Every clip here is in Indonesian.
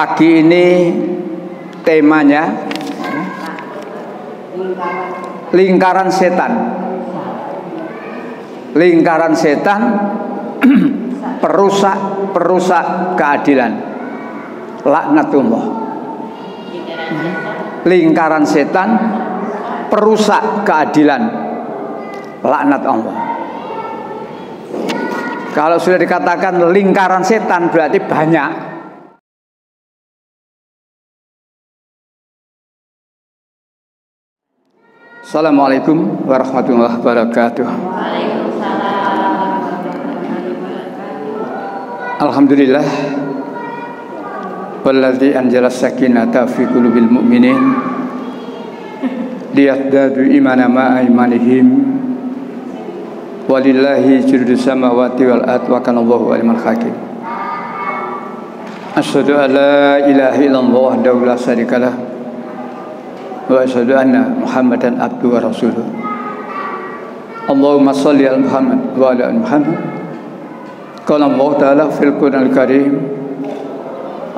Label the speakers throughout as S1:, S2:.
S1: Pagi ini temanya lingkaran setan. Lingkaran setan perusak keadilan. Laknatullah. Lingkaran setan perusak keadilan. Laknat Allah. Kalau sudah dikatakan lingkaran setan berarti banyak. Assalamualaikum warahmatullahi wabarakatuh. Alhamdulillah, walladzi anzala sakinata fi qulubil mu'minin liyazdadu imana ma'a imanihim walillahi jundus samawati wal ardh wa kana Allahu aliman hakim. Asyhadu an la ilaha illallah wahdahu la syarikalah wa asyhadu anna Muhammadan abduhu wa rasuluh. Allahumma shalli ala Muhammad wa ala ali Muhammad. Qala Allah ta'ala fil Qur'anil Karim,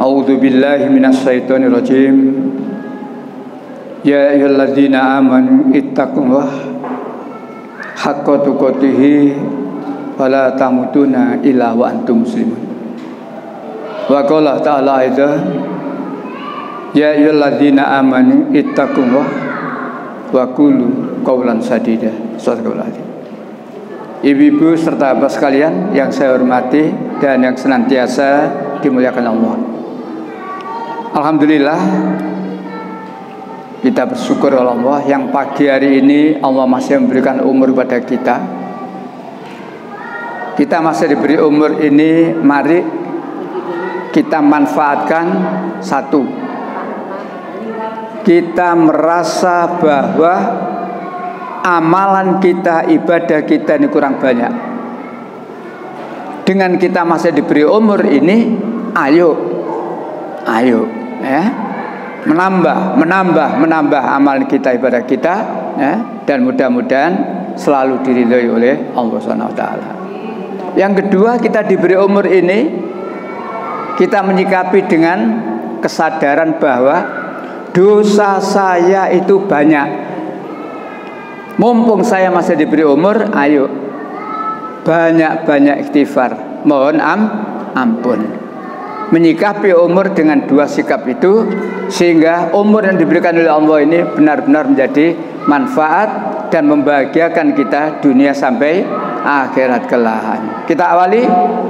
S1: a'udzu billahi minasy syaithanir rajim. Ya ayyuhalladzina amanu ittaqullaha haqqa tuqatih wa la tamutunna illa wa antum muslimun. Wa qala ta'ala aidan, ya ayyuhalladzina amanu ittaqullaha wa qulu qawlan sadida. Sadaqallahu. Ibu-ibu serta bapak sekalian yang saya hormati dan yang senantiasa dimuliakan Allah. Alhamdulillah, kita bersyukur kepada Allah yang pagi hari ini Allah masih memberikan umur kepada kita. Kita masih diberi umur ini, mari kita manfaatkan. Satu, kita merasa bahwa amalan kita, ibadah kita ini kurang banyak. Dengan kita masih diberi umur ini, ayo ya, menambah amalan kita, ibadah kita, ya, dan mudah-mudahan selalu diridhoi oleh Allah Subhanahu wa taala. Yang kedua, kita diberi umur ini, kita menyikapi dengan kesadaran bahwa dosa saya itu banyak. Mumpung saya masih diberi umur, ayo banyak-banyak istighfar, mohon ampun. Menyikapi umur dengan dua sikap itu, sehingga umur yang diberikan oleh Allah ini benar-benar menjadi manfaat dan membahagiakan kita dunia sampai akhirat kelak. Kita awali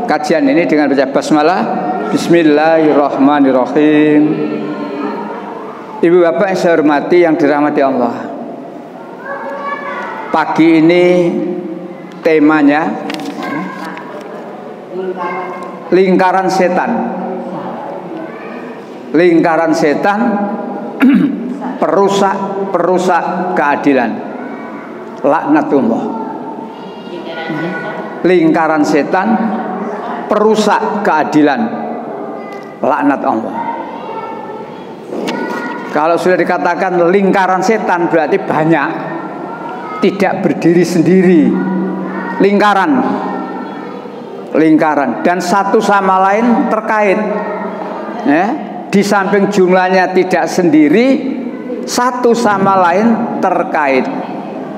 S1: kajian ini dengan baca basmalah. Bismillahirrahmanirrahim. Ibu bapak yang saya hormati, yang dirahmati Allah, pagi ini temanya lingkaran setan. Lingkaran setan perusak keadilan. Laknatullah. Lingkaran setan perusak keadilan. Laknat Allah. Kalau sudah dikatakan lingkaran setan berarti banyak, tidak berdiri sendiri. Lingkaran dan satu sama lain terkait, ya. Di samping jumlahnya tidak sendiri, satu sama lain terkait.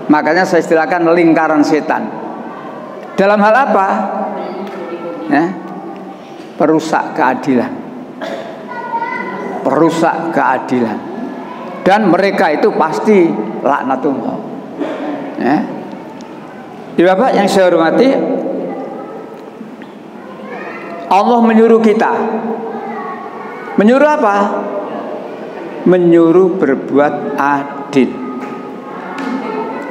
S1: Makanya saya istilahkan lingkaran setan. Dalam hal apa? Ya, perusak keadilan. Dan mereka itu pasti laknatullah. Ya. Bapak yang saya hormati, Allah menyuruh kita. Menyuruh apa? Menyuruh berbuat adil.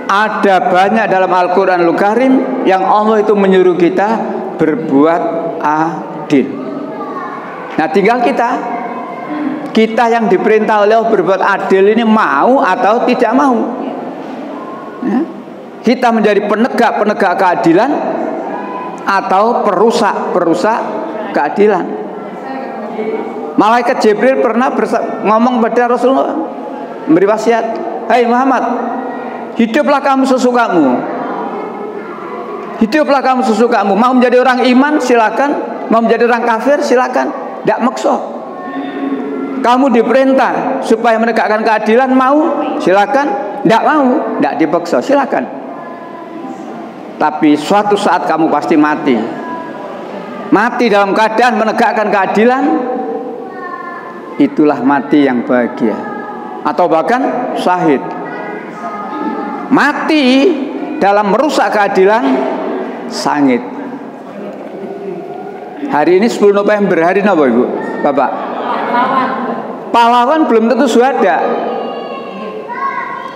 S1: Ada banyak dalam Al-Quranul Karim yang Allah itu menyuruh kita berbuat adil. Nah, tinggal kita yang diperintah oleh Allah berbuat adil ini mau atau tidak mau. Ya. Kita menjadi penegak keadilan atau perusak keadilan. Malaikat Jibril pernah ngomong pada Rasulullah, memberi wasiat, "Hai Muhammad, hiduplah kamu sesukamu. Hiduplah kamu sesukamu. Mau menjadi orang iman silakan, mau menjadi orang kafir silakan, tidak maksa." Kamu diperintah supaya menegakkan keadilan, mau? Silakan. Tidak mau, tidak dipaksa, silakan. Tapi suatu saat kamu pasti mati. Mati dalam keadaan menegakkan keadilan, itulah mati yang bahagia. Atau bahkan syahid. Mati dalam merusak keadilan, sangit. Hari ini 10 November, hari apa Ibu? Bapak? Pahlawan belum tentu syuhada.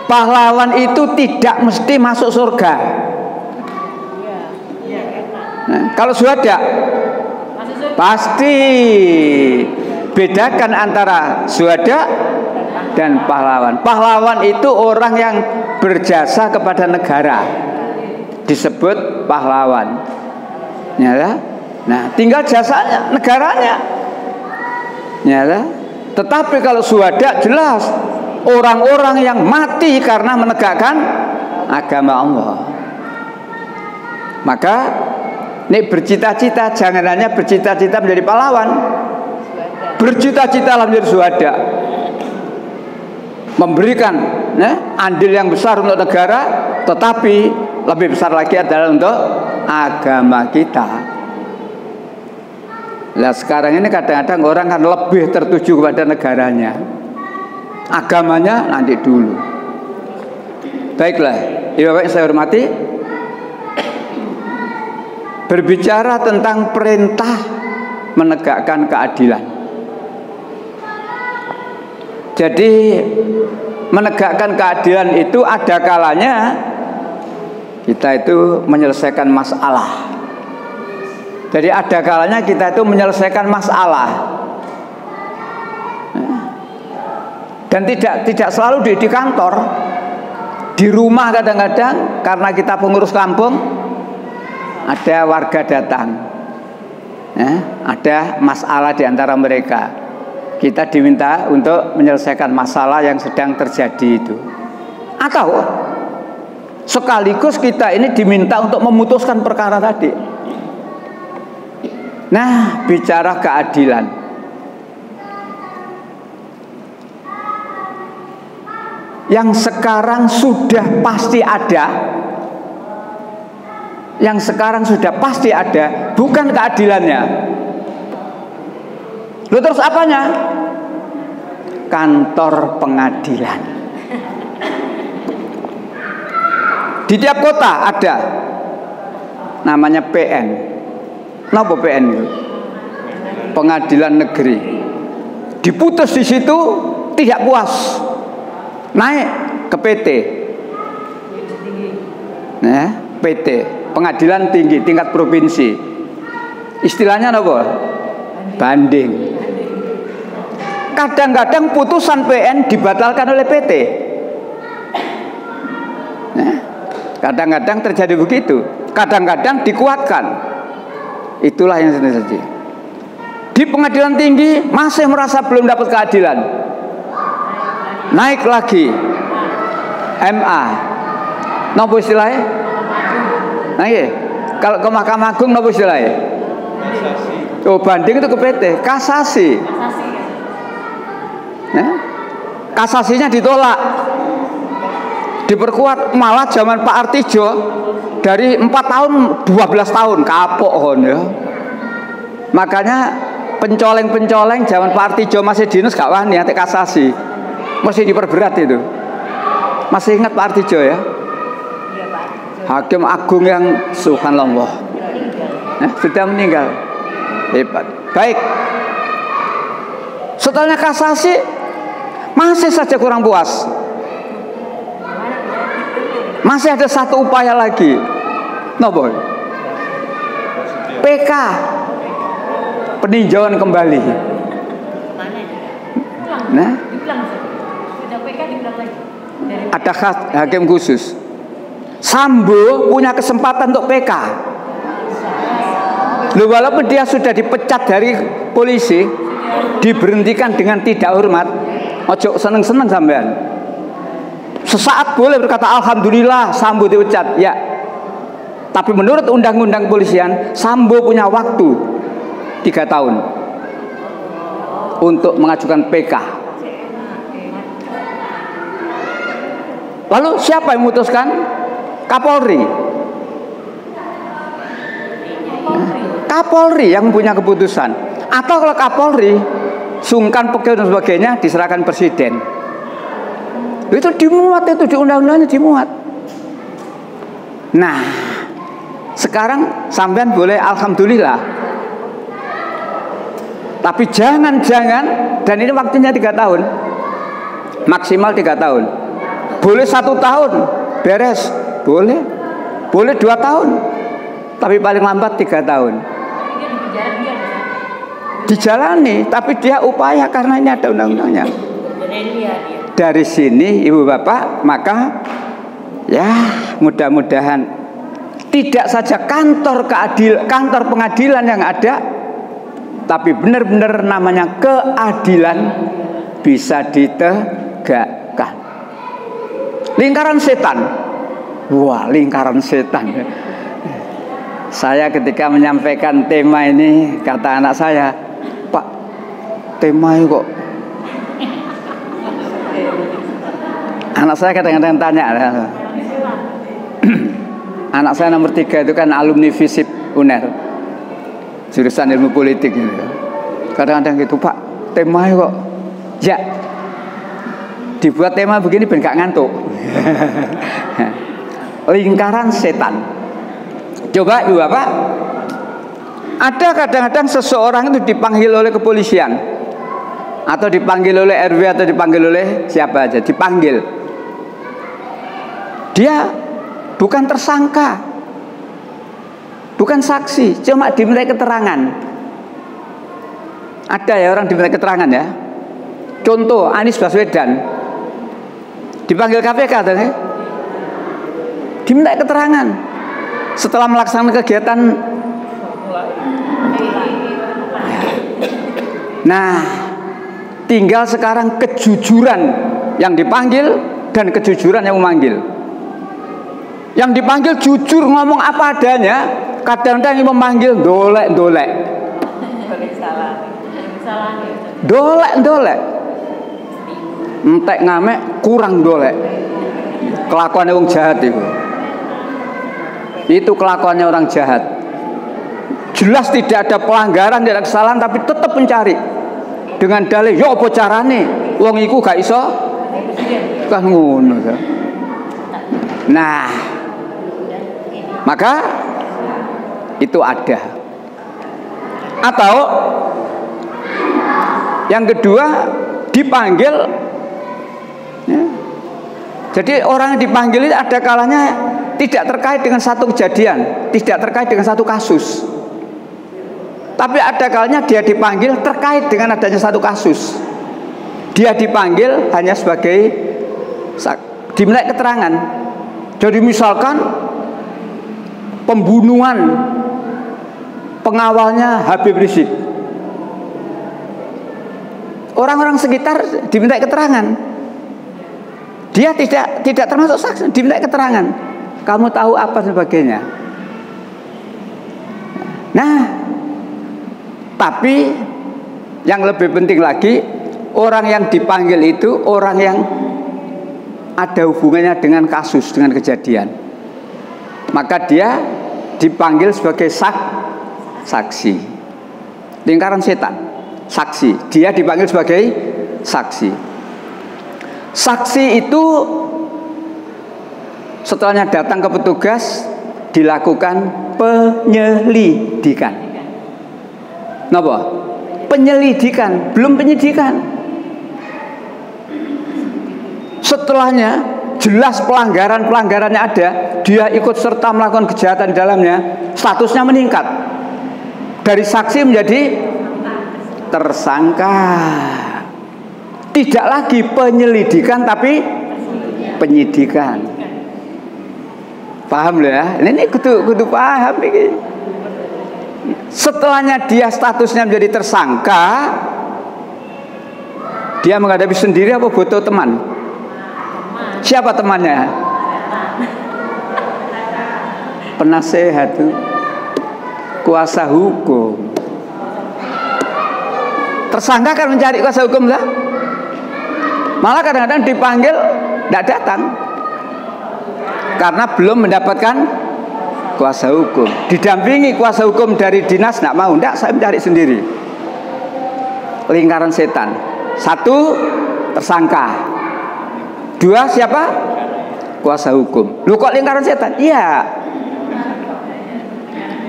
S1: Pahlawan itu tidak mesti masuk surga. Nah, kalau syuhada pasti. Bedakan antara syuhada dan pahlawan. Pahlawan itu orang yang berjasa kepada negara, disebut pahlawan. Ya, nah, tinggal jasanya, negaranya. Ya, tetapi kalau syuhada jelas orang-orang yang mati karena menegakkan agama Allah. Maka ini bercita-cita, jangan hanya bercita-cita menjadi pahlawan, bercita-cita menjadi syuhada, memberikan andil yang besar untuk negara, tetapi lebih besar lagi adalah untuk agama kita. Nah, sekarang ini kadang-kadang orang kan lebih tertuju kepada negaranya, agamanya nanti dulu. Baiklah, Ibu Bapak yang saya hormati, berbicara tentang perintah menegakkan keadilan. Jadi menegakkan keadilan itu ada kalanya kita itu menyelesaikan masalah. Jadi ada kalanya kita itu menyelesaikan masalah. Dan tidak selalu di kantor, di rumah kadang-kadang karena kita pengurus kampung, ada warga datang, ada masalah di antara mereka. Kita diminta untuk menyelesaikan masalah yang sedang terjadi itu. Atau sekaligus kita ini diminta untuk memutuskan perkara tadi. Nah, bicara keadilan, yang sekarang sudah pasti ada, yang sekarang sudah pasti ada, bukan keadilannya. Lalu terus apanya? Kantor pengadilan. Di tiap kota ada, namanya PN. Kenapa PN itu? Pengadilan negeri. Diputus di situ, tidak puas, naik ke PT. PT, pengadilan tinggi tingkat provinsi. Istilahnya apa? Banding. Kadang-kadang putusan PN dibatalkan oleh PT. Kadang-kadang terjadi begitu. Kadang-kadang dikuatkan. Itulah yang terjadi. Di pengadilan tinggi masih merasa belum dapat keadilan, naik lagi MA. Napa istilahnya? Nah, iya. Kalau ke Mahkamah Agung napa istilahnya? Oh, banding itu ke PT, kasasi. Kasasinya ditolak, diperkuat, malah zaman Pak Artijo dari 4 tahun 12 tahun kapok ya. Makanya pencoleng-pencoleng zaman Pak Artijo masih dinus gak wani ate kasasi, mesti diperberat itu. Masih ingat Pak Artijo ya? Hakim Agung yang subhanallah sudah meninggal, hebat. Baik, setelahnya kasasi masih saja kurang puas. Masih ada satu upaya lagi. Nopo? PK, peninjauan kembali. Nah, ada hakim khusus. Sambo punya kesempatan untuk PK. Loh, walaupun dia sudah dipecat dari polisi, diberhentikan dengan tidak hormat. Ojo seneng-seneng sampean. Sesaat boleh berkata alhamdulillah Sambo dipecat, ya. Tapi menurut undang-undang polisian, Sambo punya waktu 3 tahun. untuk mengajukan PK. Lalu siapa yang memutuskan? Kapolri. Kapolri yang punya keputusan. Atau kalau Kapolri sungkan pegawai dan sebagainya diserahkan presiden. Itu dimuat, itu di undang-undangnya dimuat. Nah, sekarang sampean boleh alhamdulillah. Tapi jangan-jangan, dan ini waktunya 3 tahun, maksimal 3 tahun. Boleh 1 tahun beres, boleh 2 tahun, tapi paling lambat 3 tahun. Dijalani, tapi dia upaya karena ini ada undang-undangnya. Dari sini ibu bapak, maka ya mudah-mudahan tidak saja kantor pengadilan yang ada, tapi benar-benar namanya keadilan bisa ditegakkan. Lingkaran setan, wah lingkaran setan. Saya ketika menyampaikan tema ini, kata anak saya, Pak, tema kok. Anak saya kadang-kadang tanya, anak saya nomor 3 itu kan alumni FISIP UNER, jurusan ilmu politik gitu. Kadang-kadang gitu, Pak, temanya kok ya dibuat tema begini ben gak ngantuk. Lingkaran setan. Coba ibu bapak, ada kadang-kadang seseorang itu dipanggil oleh kepolisian, atau dipanggil oleh RW, atau dipanggil oleh siapa aja, dipanggil. Dia bukan tersangka, bukan saksi, cuma diminta keterangan. Ada ya orang diminta keterangan ya. Contoh Anies Baswedan dipanggil KPK katanya, diminta keterangan setelah melaksanakan kegiatan. Nah, tinggal sekarang kejujuran yang dipanggil dan kejujuran yang memanggil. Yang dipanggil jujur ngomong apa adanya, kadang-kadang yang memanggil dolek-dolek. Dolek-dolek. Entek ngamek kurang dolek. Kelakuannya orang jahat itu. Itu kelakuannya orang jahat. Jelas tidak ada pelanggaran, tidak ada kesalahan, tapi tetap mencari dengan dalih, yo apa carane wong iku gak iso kan ngono. Nah, maka itu ada. Atau yang kedua dipanggil ya. Jadi orang yang dipanggil itu ada kalanya tidak terkait dengan satu kejadian, tidak terkait dengan satu kasus. Tapi ada kalanya dia dipanggil terkait dengan adanya satu kasus. Dia dipanggil hanya sebagai diminta keterangan. Jadi misalkan pembunuhan pengawalnya Habib Rizik, orang-orang sekitar diminta keterangan. Dia tidak termasuk saksi, diminta keterangan. Kamu tahu apa sebagainya. Nah, tapi yang lebih penting lagi, orang yang dipanggil itu orang yang ada hubungannya dengan kasus, dengan kejadian. Maka dia dipanggil sebagai saksi. Lingkaran setan, saksi. Dia dipanggil sebagai saksi. Saksi itu setelahnya datang ke petugas dilakukan penyelidikan. Kenapa? Penyelidikan, belum penyidikan. Setelahnya jelas pelanggarannya ada, dia ikut serta melakukan kejahatan di dalamnya, statusnya meningkat dari saksi menjadi tersangka. Tidak lagi penyelidikan tapi penyidikan. Paham loh ya? Ini kudu paham ini. Setelahnya dia statusnya menjadi tersangka, dia menghadapi sendiri apa butuh teman? Siapa temannya? Penasehat, kuasa hukum. Tersangka kan mencari kuasa hukum lah. Malah kadang-kadang dipanggil tidak datang karena belum mendapatkan kuasa hukum. Didampingi kuasa hukum dari dinas, tidak mau. Tidak, saya mencari sendiri. Lingkaran setan. 1, tersangka. 2, siapa? Kuasa hukum. Lu kok lingkaran setan? Iya.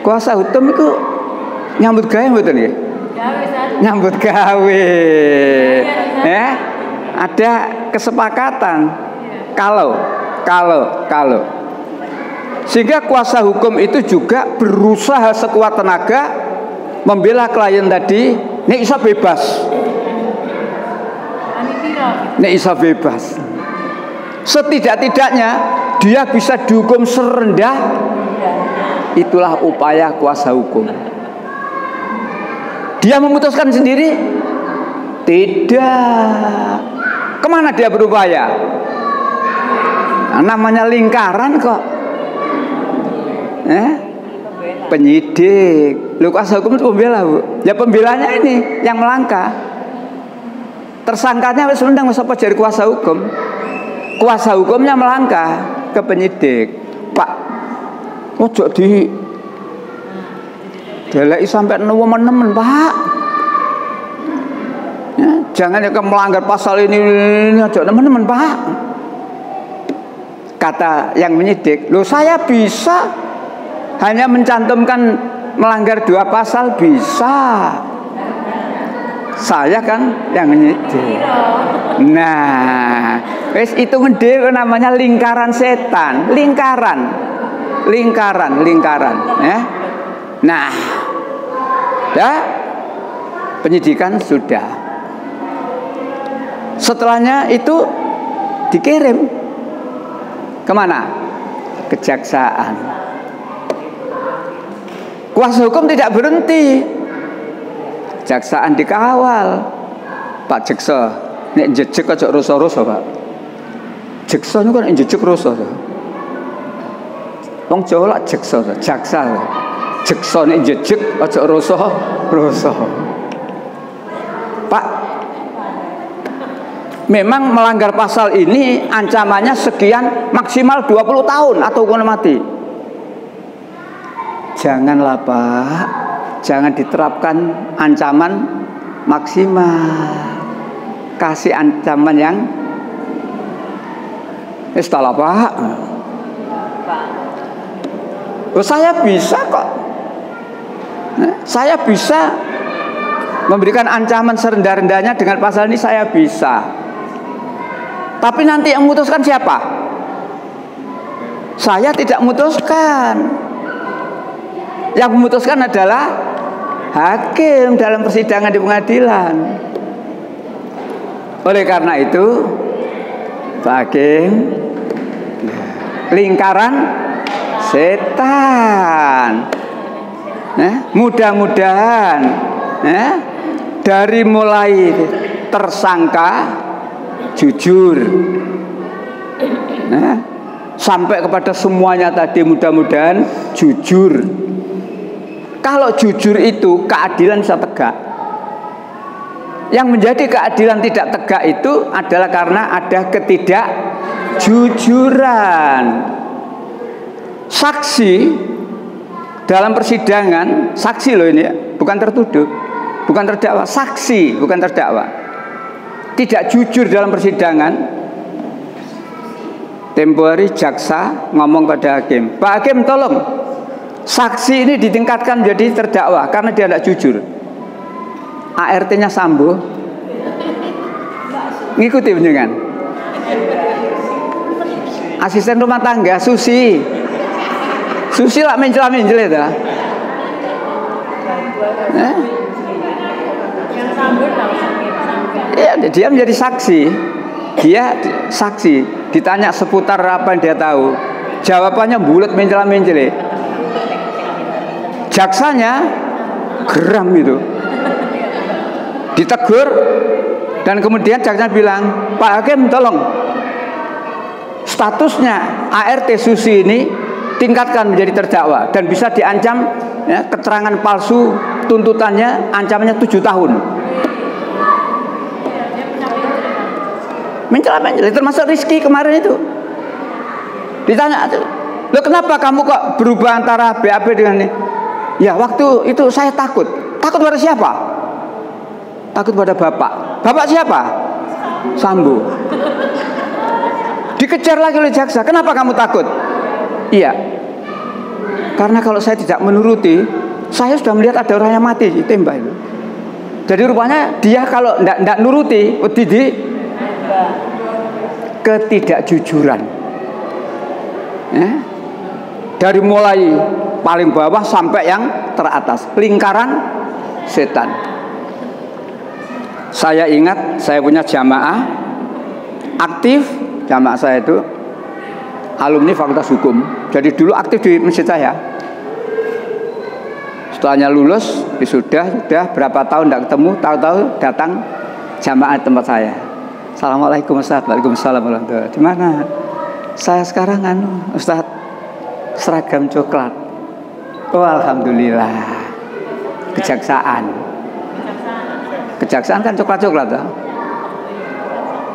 S1: Kuasa hukum itu nyambut gawe betul ya? Nyambut gawe. Ada kesepakatan. Kalau sehingga kuasa hukum itu juga berusaha sekuat tenaga membela klien tadi. Nek iso bebas. Nek iso bebas. Setidak-tidaknya dia bisa dihukum serendah. Itulah upaya kuasa hukum. Dia memutuskan sendiri? Tidak. Kemana dia berupaya? Nah, namanya lingkaran kok. Penyidik. Lu kuasa hukum itu pembela, Bu. Ya pembelanya ini yang melangkah. Tersangkanya wis undang sapa jari kuasa hukum. Kuasa hukumnya melangkah ke penyidik. Pak, ojo deleki sampai nemen-nemen, Pak. Ya, jangan ya melanggar pasal ini ojo nemen-nemen, Pak. Kata yang menyidik, loh saya bisa hanya mencantumkan melanggar 2 pasal bisa. Saya kan yang menyidik. Nah, wes itu ngede namanya lingkaran setan, lingkaran, ya. Nah, penyidikan sudah. Setelahnya itu dikirim kemana? Kejaksaan. Kuasa hukum tidak berhenti. Jaksaan dikawal. Pak Jaksa, nek jejeg aja rusa-rusa, Pak. Jaksa niku nek jejeg rusa. Wong Jawa lak jaksa, jaksa. Jaksa nek jejeg aja rusa-rusa. Pak, memang melanggar pasal ini ancamannya sekian, maksimal 20 tahun atau hukuman mati. Janganlah, Pak. Jangan diterapkan ancaman maksimal. Kasih ancaman yang istilah, Pak. Oh, saya bisa kok. Saya bisa memberikan ancaman serendah-rendahnya dengan pasal ini, saya bisa. Tapi nanti yang memutuskan siapa? Saya tidak memutuskan. Yang memutuskan adalah hakim dalam persidangan di pengadilan. Oleh karena itu, Pak Hakim, lingkaran setan. Mudah-mudahan dari mulai tersangka jujur, sampai kepada semuanya tadi mudah-mudahan jujur. Kalau jujur itu keadilan bisa tegak. Yang menjadi keadilan tidak tegak itu adalah karena ada ketidakjujuran. Saksi dalam persidangan, saksi loh ini ya, bukan tertuduh, bukan terdakwa, saksi bukan terdakwa. Tidak jujur dalam persidangan. Tempo hari jaksa ngomong pada hakim, Pak Hakim tolong, saksi ini ditingkatkan menjadi terdakwa karena dia tidak jujur. ART-nya Sambo ngikuti penjenengan. Asisten rumah tangga Susi lah mencela-mencela itu. Ya, dia menjadi saksi. Dia saksi, ditanya seputar apa yang dia tahu, jawabannya bulat mencela-mencela. Jaksanya geram itu, ditegur, dan kemudian jaksanya bilang, Pak Hakim tolong, statusnya ART Susi ini tingkatkan menjadi terdakwa dan bisa diancam ya, keterangan palsu, tuntutannya ancamannya 7 tahun. Mencela-mencela, termasuk Rizky kemarin itu. Ditanya, "Loh kenapa kamu kok berubah antara BAB dengan ini?" "Ya waktu itu saya takut." "Takut pada siapa?" "Takut pada bapak." "Bapak siapa?" "Sambo." Dikejar lagi oleh jaksa. "Kenapa kamu takut?" "Iya, karena kalau saya tidak menuruti, saya sudah melihat ada orang yang mati ditembak itu." Jadi rupanya dia kalau tidak nuruti, ketidakjujuran. Ya. Dari mulai paling bawah sampai yang teratas, lingkaran setan. Saya ingat saya punya jamaah aktif, jamaah saya itu alumni Fakultas Hukum. Jadi dulu aktif di masjid saya. Setelahnya lulus, sudah berapa tahun tidak ketemu, tahu-tahu datang jamaah di tempat saya. "Assalamualaikum Ustaz." "Waalaikumsalam warahmatullahi wabarakatuh." "Di mana?" "Saya sekarang Ustaz, seragam coklat." "Oh alhamdulillah." Kejaksaan kan coklat-coklat toh.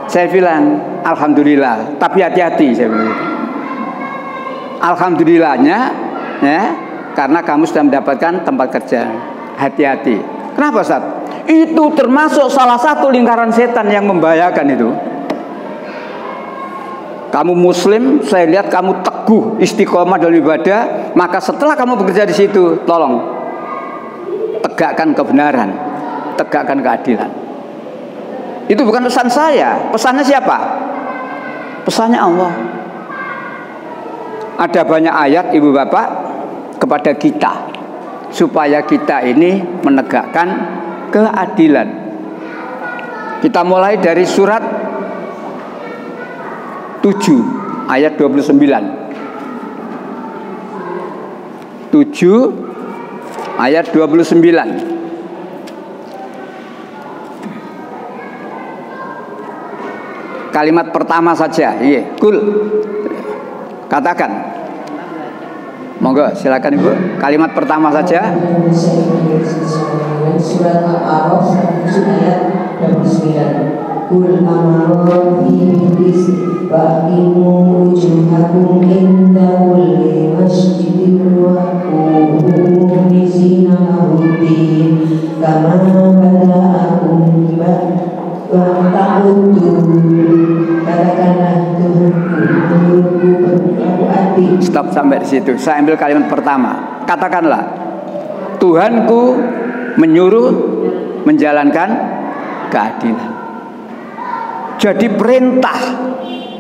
S1: Saya bilang alhamdulillah, tapi hati-hati saya bilang. Alhamdulillahnya ya, karena kamu sudah mendapatkan tempat kerja. Hati-hati. Kenapa Ustaz? Itu termasuk salah satu lingkaran setan yang membahayakan itu. Kamu muslim, saya lihat kamu teguh istiqomah dalam ibadah, maka setelah kamu bekerja di situ, tolong tegakkan kebenaran, tegakkan keadilan. Itu bukan pesan saya. Pesannya siapa? Pesannya Allah. Ada banyak ayat ibu bapak kepada kita supaya kita ini menegakkan keadilan. Kita mulai dari surat 7 ayat 29. 7 ayat 29. Kalimat pertama saja. Iya, kul. Katakan. Monggo silakan Ibu. Kalimat pertama saja.
S2: Surat Al-A'raf ayat 29. Kul amaru iblis ba'imu wujuhakum inda kulli masjidin wa qumu bisina rabbin kama bada'akum katakanlah Tuhanku berlaku adil.
S1: Stop sampai di situ. Saya ambil kalimat pertama. Katakanlah Tuhanku menyuruh menjalankan keadilan. Jadi perintah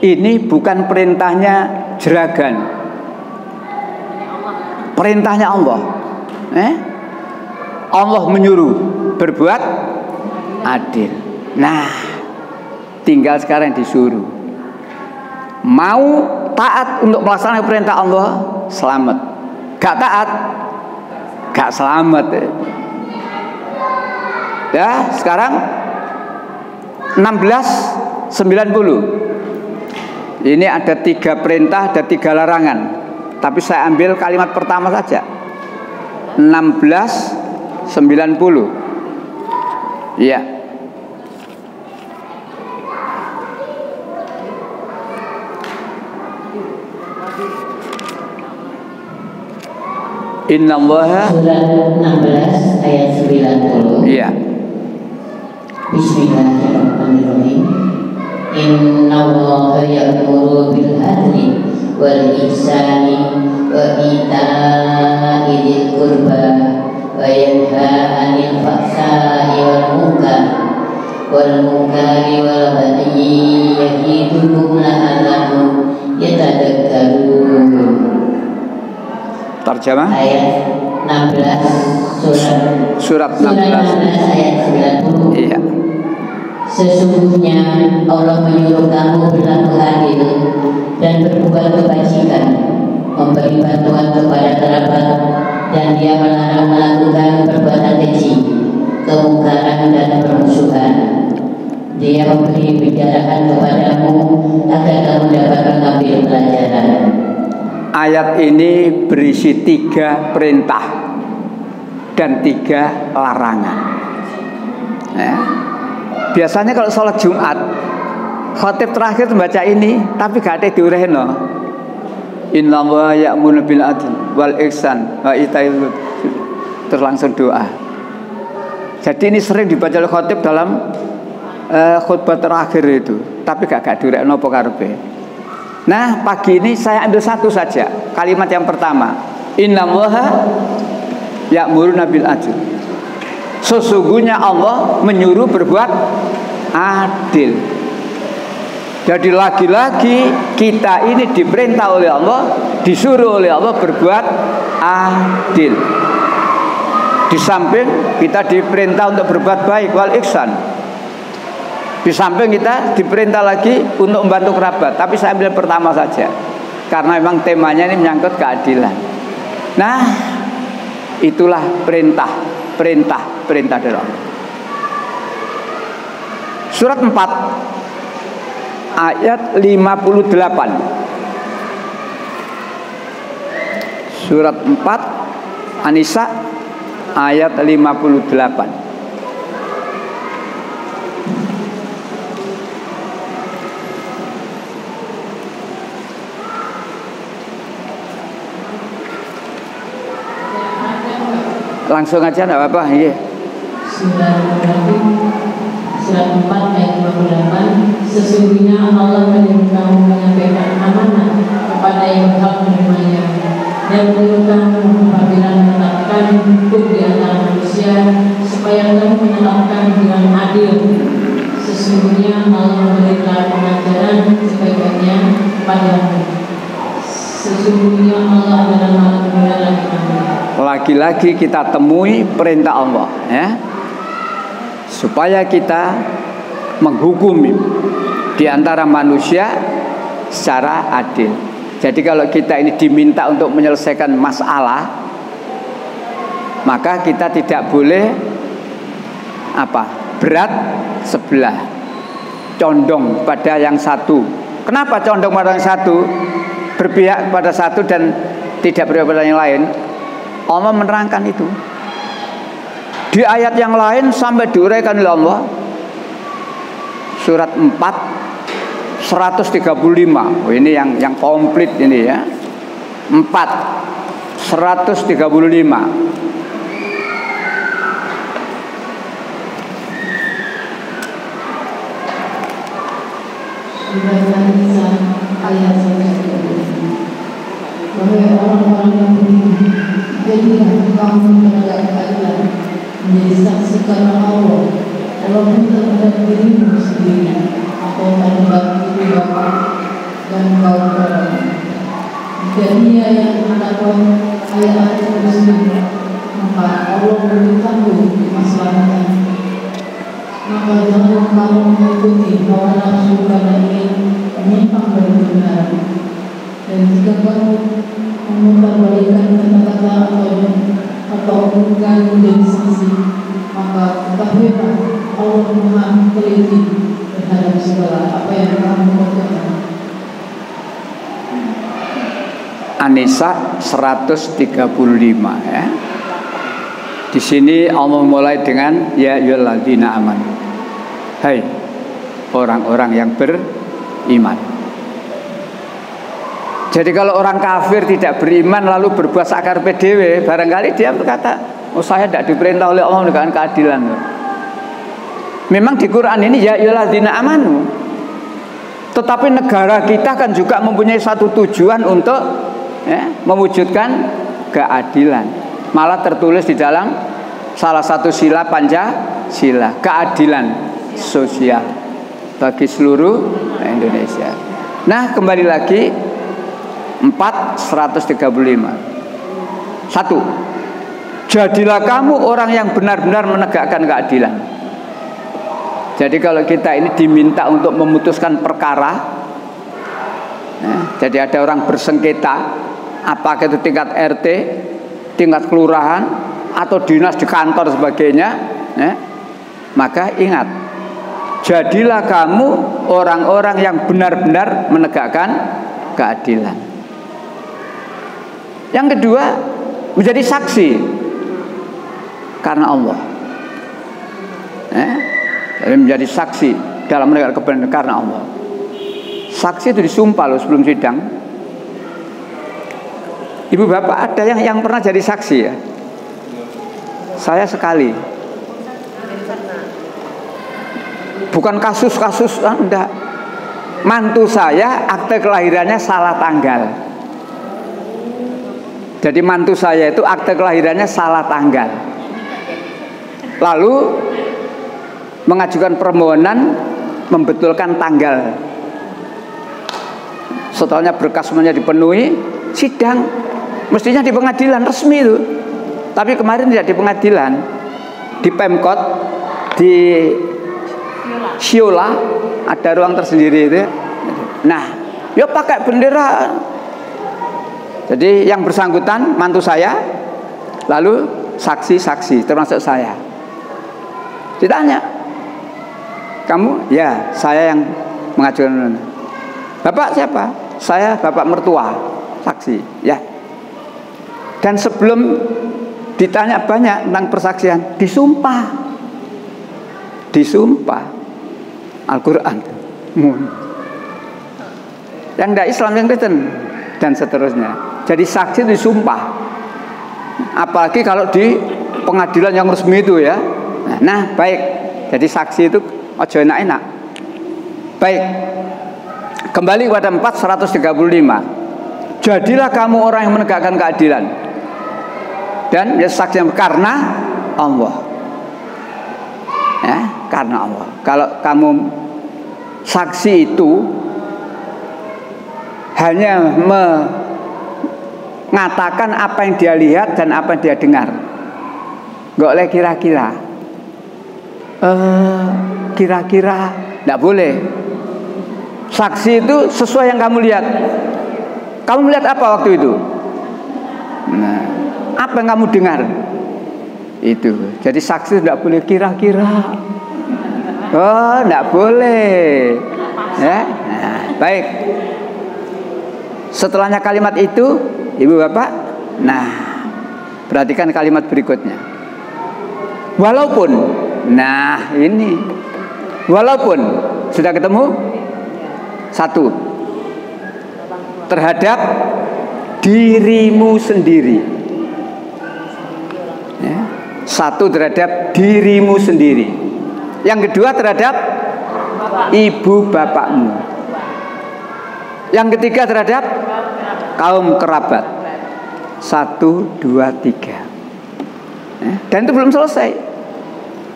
S1: ini bukan perintahnya jeragan, perintahnya Allah. Allah menyuruh berbuat adil. Nah, tinggal sekarang disuruh. Mau taat untuk melaksanakan perintah Allah, selamat. Gak taat, gak selamat. Ya, sekarang 16:90. Ini ada 3 perintah, ada 3 larangan. Tapi saya ambil kalimat pertama saja. 16:90. Iya. Innallaha
S2: surat 16 ayat 90.
S1: Iya.
S2: Bismillahirrahmanirrahim. Innallaha ya'muru bil adli wal ihsani wa ita'i dzil qurba wa yanha 'anil fahsya'i wal munkari wal baghi ya'idukum la'allakum yatadakkarun.
S1: Terjemah
S2: ayat 16 surat 16 ayat 90.
S1: Iya.
S2: Sesungguhnya Allah menyuruh kamu berlaku adil dan berbuat kebajikan, memberi bantuan kepada kerabat, dan Dia melarang melakukan perbuatan keji, kemungkaran dan permusuhan. Dia memberi penjarahan kepadamu agar kamu dapat mengambil pelajaran.
S1: Ayat ini berisi 3 perintah dan 3 larangan. Ya. Biasanya kalau sholat Jumat khotib terakhir membaca ini, tapi gak ada diurehno. Innallaha ya'muru bil adli wal ihsan wa ita'i, terus langsung doa. Jadi ini sering dibaca oleh khotib dalam khutbah terakhir itu, tapi gak diurehno apa karepe. Nah, pagi ini saya ambil satu saja, kalimat yang pertama. Innallaha ya'muru bil adli. Sesungguhnya Allah menyuruh berbuat adil. Jadi lagi-lagi kita ini diperintah oleh Allah, disuruh oleh Allah berbuat adil. Di samping kita diperintah untuk berbuat baik, wal ihsan. Di samping kita diperintah lagi untuk membantu kerabat. Tapi saya ambil pertama saja, karena memang temanya ini menyangkut keadilan. Nah, itulah perintah dari Allah. Surat 4 ayat 58. Surat 4 An-Nisa ayat 58. Langsung aja enggak apa-apa, iya.
S2: Surat 4 ayat 58. Sesungguhnya Allah menyuruh kamu menyampaikan amanah kepada yang berhak menerimanya, dan menyuruh kamu apabila menetapkan hukum di antara manusia, supaya kamu menetapkan dengan adil. Sesungguhnya Allah memberikan pengajaran sebaik-baiknya kepadamu. Sesungguhnya Allah adalah Maha Pemurah lagi Maha.
S1: Lagi-lagi kita temui perintah Allah, ya, supaya kita menghukumi di antara manusia secara adil. Jadi kalau kita ini diminta untuk menyelesaikan masalah, maka kita tidak boleh berat sebelah, condong pada yang satu. Kenapa condong pada yang satu, berpihak pada satu dan tidak berpihak pada yang lain? Allah menerangkan itu di ayat yang lain sampai diuraikan oleh Allah. Surat 4 135. Ini yang komplit ini ya. 4 135.
S2: Surat An-Nisa ayat 135. Wahai orang-orang yang beriman, jadilah kamu penegak keadilan, menjadi saksi karena Allah, walaupun terhadap dirimu sendiri atau terhadap ibu bapa dan kaum kerabat. Jika dia yang mendapat ayat Muslim, maka Allah memberitahu kemaslahatan. Maka jangan kamu mengikuti hawa nafsu karena ingin menyimpang dari kebenaran. Dan jika kamu memutarbalikkan kata-kata atau omongan menjadi saksi, maka ketahuilah Allah Maha teliti terhadap segala apa yang kamu lakukan.
S1: An-Nisa 135 ya. Di sini Allah mulai dengan ya ayyuhalladzina amanu. Hai orang-orang yang beriman. Jadi kalau orang kafir tidak beriman lalu berbuat sakarpe dhewe, barangkali dia berkata, "Oh, saya tidak diperintah oleh Allah menegakkan keadilan." Memang di Quran ini ya ayyuhalladzina amanu. Tetapi negara kita kan juga mempunyai satu tujuan untuk mewujudkan keadilan. Malah tertulis di dalam salah satu sila Pancasila, keadilan sosial bagi seluruh Indonesia. Nah, kembali lagi 4:135. 1. Jadilah kamu orang yang benar-benar menegakkan keadilan. Jadi kalau kita ini diminta untuk memutuskan perkara, jadi ada orang bersengketa, apakah itu tingkat RT, tingkat kelurahan, atau dinas di kantor sebagainya, maka ingat, jadilah kamu orang-orang yang benar-benar menegakkan keadilan. Yang kedua, menjadi saksi karena Allah. Jadi menjadi saksi dalam menegakkan kebenaran karena Allah. Saksi itu disumpah loh sebelum sidang. Ibu bapak ada yang pernah jadi saksi ya? Saya sekali. Bukan kasus-kasus, enggak. Mantu saya akte kelahirannya salah tanggal. Jadi mantu saya itu akte kelahirannya salah tanggal. Lalu mengajukan permohonan membetulkan tanggal. Setelahnya berkas semuanya dipenuhi, sidang. Mestinya di pengadilan resmi itu. Tapi kemarin tidak di pengadilan, di Pemkot, di Siola, ada ruang tersendiri itu. Nah, ya pakai bendera. Jadi yang bersangkutan mantu saya, lalu saksi-saksi termasuk saya. Ditanya, kamu? Ya, saya yang mengajukan. Bapak siapa? Saya bapak mertua, saksi. Ya. Dan sebelum ditanya banyak tentang persaksian, disumpah. Disumpah Al-Quran. Yang tidak Islam, yang Kristen, dan seterusnya. Jadi saksi itu disumpah. Apalagi kalau di pengadilan yang resmi itu ya. Nah, baik. Jadi saksi itu ojo enak-enak. Baik. Kembali kepada 4:135. Jadilah kamu orang yang menegakkan keadilan. Dan ya saksi karena Allah. Ya, karena Allah. Kalau kamu saksi itu hanya mengatakan apa yang dia lihat dan apa yang dia dengar, nggak boleh kira-kira. Kira-kira nggak boleh. Saksi itu sesuai yang kamu lihat. Kamu melihat apa waktu itu? Nah, apa yang kamu dengar? Itu. Jadi saksi tidak boleh kira-kira. Oh, tidak boleh. Ya, nah, baik. Setelahnya kalimat itu, ibu bapak, nah, perhatikan kalimat berikutnya. Walaupun, nah ini, walaupun sudah ketemu satu terhadap dirimu sendiri. Ya, satu terhadap dirimu sendiri. Yang kedua terhadap ibu bapakmu. Yang ketiga terhadap kaum kerabat. 1, 2, 3. Ya, dan itu belum selesai.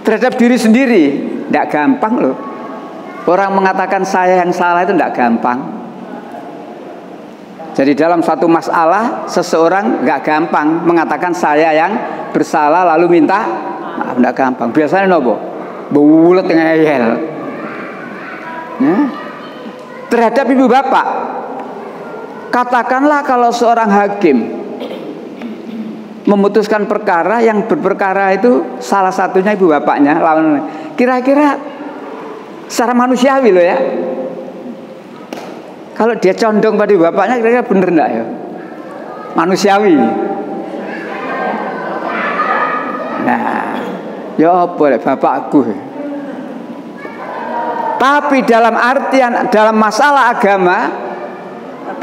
S1: Terhadap diri sendiri, tidak gampang loh. Orang mengatakan saya yang salah itu tidak gampang. Jadi dalam satu masalah seseorang nggak gampang mengatakan saya yang bersalah lalu minta maaf, tidak gampang. Biasanya nopo bulet ngeyel. Ya. Terhadap ibu bapak, katakanlah kalau seorang hakim memutuskan perkara yang berperkara itu salah satunya ibu bapaknya, lawan kira-kira secara manusiawi loh ya. Kalau dia condong pada bapaknya kira-kira bener enggak ya? Manusiawi. Nah, ya boleh bapakku. Tapi dalam artian dalam masalah agama,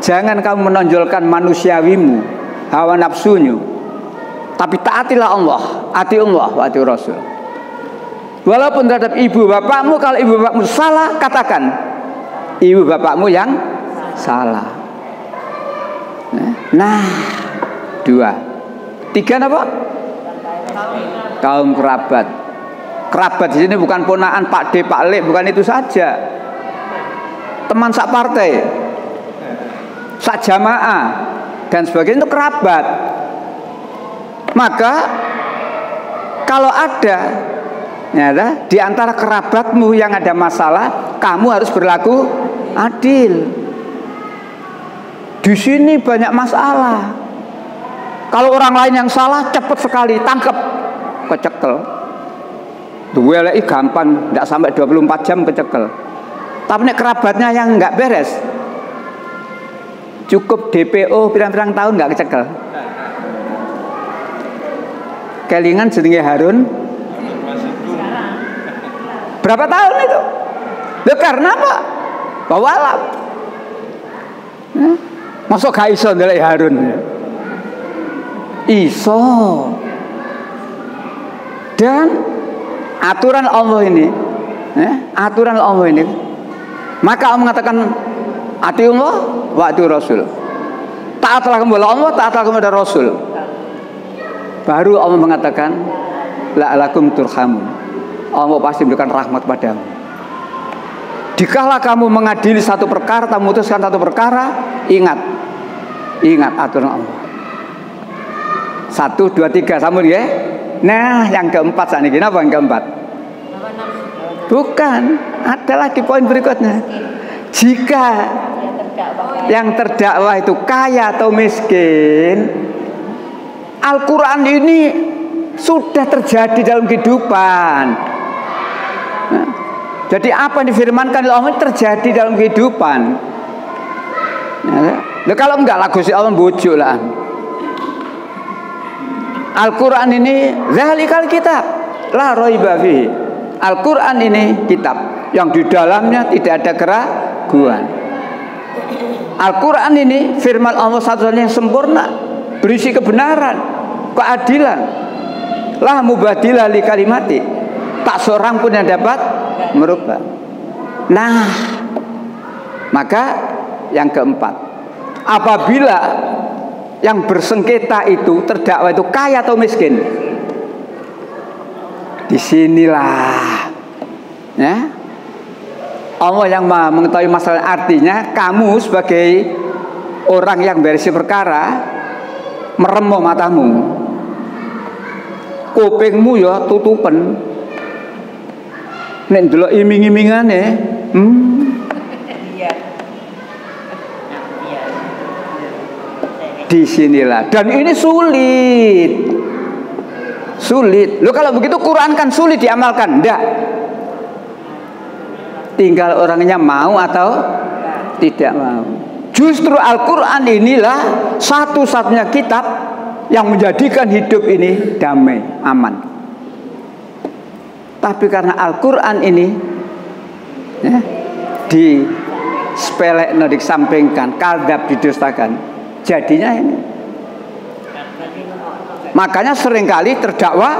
S1: jangan kamu menonjolkan manusiawimu, hawa nafsunya. Tapi taatilah Allah, ati Allah, ati Rasul. Walaupun terhadap ibu bapakmu, kalau ibu bapakmu salah, katakan ibu bapakmu yang salah. Nah, 2, 3 apa? Kaum kerabat. Kerabat di sini bukan ponakan Pak D, Pak Le, bukan itu saja. Teman sak partai, sak jamaah dan sebagainya itu kerabat. Maka kalau ada ya, di antara kerabatmu yang ada masalah, kamu harus berlaku adil. Di sini banyak masalah. Kalau orang lain yang salah cepat sekali tangkap, kecekel. Duelai gampang, tidak sampai 24 jam kecekel. Tapi nek kerabatnya yang nggak beres, cukup DPO pirang-pirang tahun nggak kecekel. Kelingan jenenge Harun. Berapa tahun itu? Loh, karena apa? Bawalah Masa gak iso ndelok Harun? Iso. Dan aturan Allah ini, aturan Allah ini, maka Allah mengatakan atiullah wa atiur rasul. Taatlah kepada Allah, taatlah kepada Rasul. Baru Allah mengatakan la'alakum turhamun. Allah pasti memberikan rahmat padamu. Dikala kamu mengadili satu perkara, kamu memutuskan satu perkara, ingat aturan Allah. 1, 2, 3, sambung ya. Nah, yang keempat saat ini, apa yang keempat? Bukan, ada lagi poin berikutnya. Jika yang terdakwa itu kaya atau miskin, Al-Quran ini sudah terjadi dalam kehidupan. Nah, jadi apa yang difirmankan oleh Allah terjadi dalam kehidupan. Nah, kalau enggak lagu si Allah bujuk lah. Al-Quran ini zalikal kitab la raiba fihi. Al-Quran ini kitab yang di dalamnya tidak ada keraguan. Al-Quran ini firman Allah satu-satunya yang sempurna, berisi kebenaran, keadilan. La mubadilah li kalimati. Tak seorang pun yang dapat merubah. Nah, maka yang keempat, apabila yang bersengketa itu terdakwa itu kaya atau miskin, disinilah ya Allah yang mengetahui masalah. Artinya kamu sebagai orang yang berisi perkara merem matamu, kupingmu ya tutupen, nek ndelok iming-imingane disinilah. Dan ini sulit. Lo kalau begitu Quran kan sulit diamalkan, enggak? Tinggal orangnya mau atau tidak mau. Justru Al-Quran inilah satu-satunya kitab yang menjadikan hidup ini damai, aman. Tapi karena Al-Quran ini ya, disepelekno, disampingkan, kadzab, didustakan, jadinya ini. Makanya seringkali terdakwa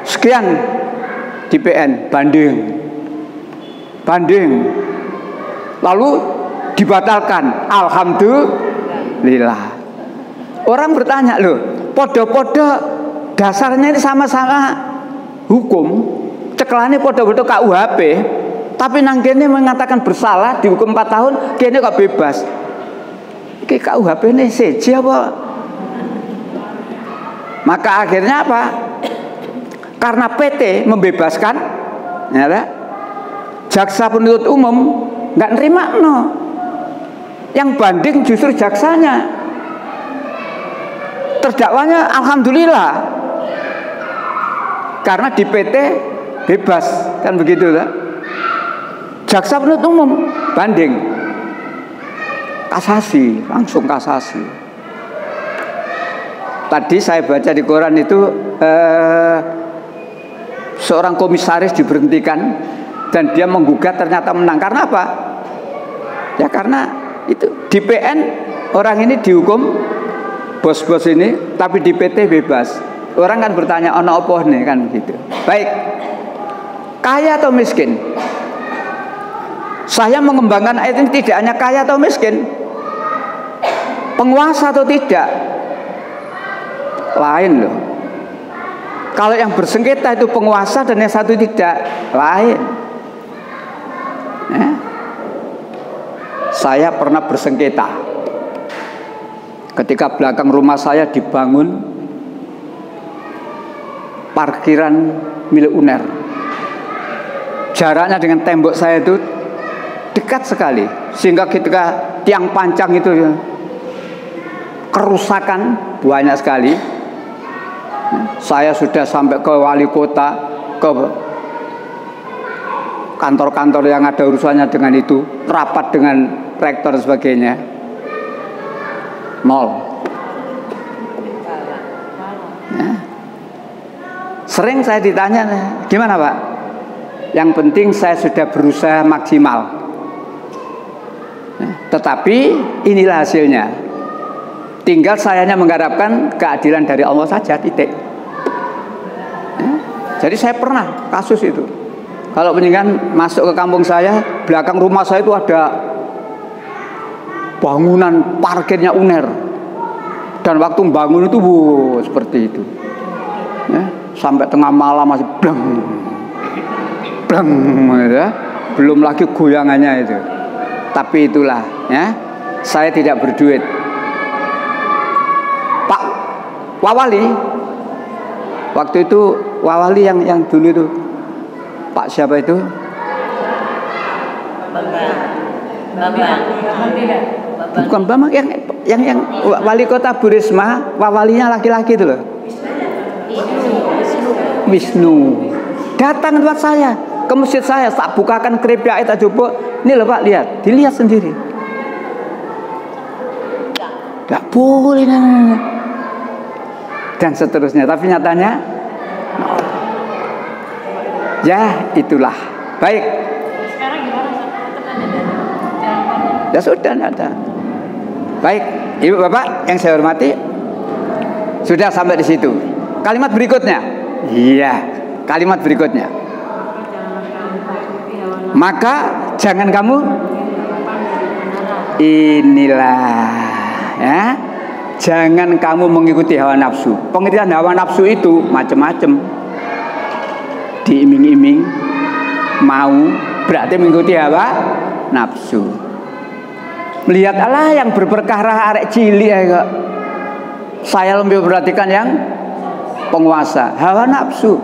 S1: sekian di PN, banding, lalu dibatalkan, alhamdulillah. Orang bertanya, loh, podo-podo dasarnya ini sama-sama hukum, cekelane podo-podo KUHP, tapi nang kene mengatakan bersalah dihukum 4 tahun, kene kok bebas. Iki KUHP ini seji apa? Maka akhirnya apa? Karena PT membebaskan, ya, jaksa penuntut umum nggak nerima, no. Yang banding justru jaksanya, terdakwanya alhamdulillah karena di PT bebas, kan begitu lah. Jaksa penuntut umum banding, kasasi, langsung kasasi. Tadi saya baca di koran itu seorang komisaris diberhentikan dan dia menggugat, ternyata menang. Karena apa? Ya karena itu di PN orang ini dihukum, bos-bos ini, tapi di PT bebas. Orang kan bertanya, ono apa nih, kan begitu. Baik, kaya atau miskin? Saya mengembangkan ayat ini tidak hanya kaya atau miskin, penguasa atau tidak, lain loh. Kalau yang bersengketa itu penguasa dan yang satu tidak, lain. Saya pernah bersengketa ketika belakang rumah saya dibangun parkiran milik UNER. Jaraknya dengan tembok saya itu dekat sekali, sehingga ketika tiang pancang itu kerusakan banyak sekali. Saya sudah sampai ke wali kota, ke kantor-kantor yang ada urusannya dengan itu, rapat dengan rektor dan sebagainya. Nol. Ya. Sering saya ditanya, gimana Pak? Yang penting saya sudah berusaha maksimal. Tetapi inilah hasilnya. Tinggal sayanya mengharapkan keadilan dari Allah saja, titik. Jadi saya pernah kasus itu. Kalau penyidikan masuk ke kampung saya, belakang rumah saya itu ada bangunan parkirnya UNER. Dan waktu bangun itu seperti itu. Sampai tengah malam masih bleng, bleng, ya. Belum lagi goyangannya itu. Tapi itulah, ya, saya tidak berduit. Pak Wawali, waktu itu Wawali yang dulu itu, Pak siapa itu? Bukan Bambang, yang wali kota Bu Risma, Wawalinya laki-laki itu loh. Wisnu. Datang ke tempat saya, ke masjid saya, tak bukakan keripik, tak coba. Ini loh Pak, lihat, dilihat sendiri. Gak boleh, dan seterusnya. Tapi nyatanya, ya itulah. Baik.
S2: Sekarang gimana?
S1: Ya sudah, tidak ada. Baik, Ibu Bapak yang saya hormati, sudah sampai di situ. Kalimat berikutnya, iya, kalimat berikutnya. Maka jangan kamu inilah, ya, jangan kamu mengikuti hawa nafsu. Pengertian hawa nafsu itu macam-macam. Diiming-iming, mau, berarti mengikuti hawa nafsu. Melihat Allah yang berperkara arek cilik ya, saya lebih perhatikan yang penguasa, hawa nafsu,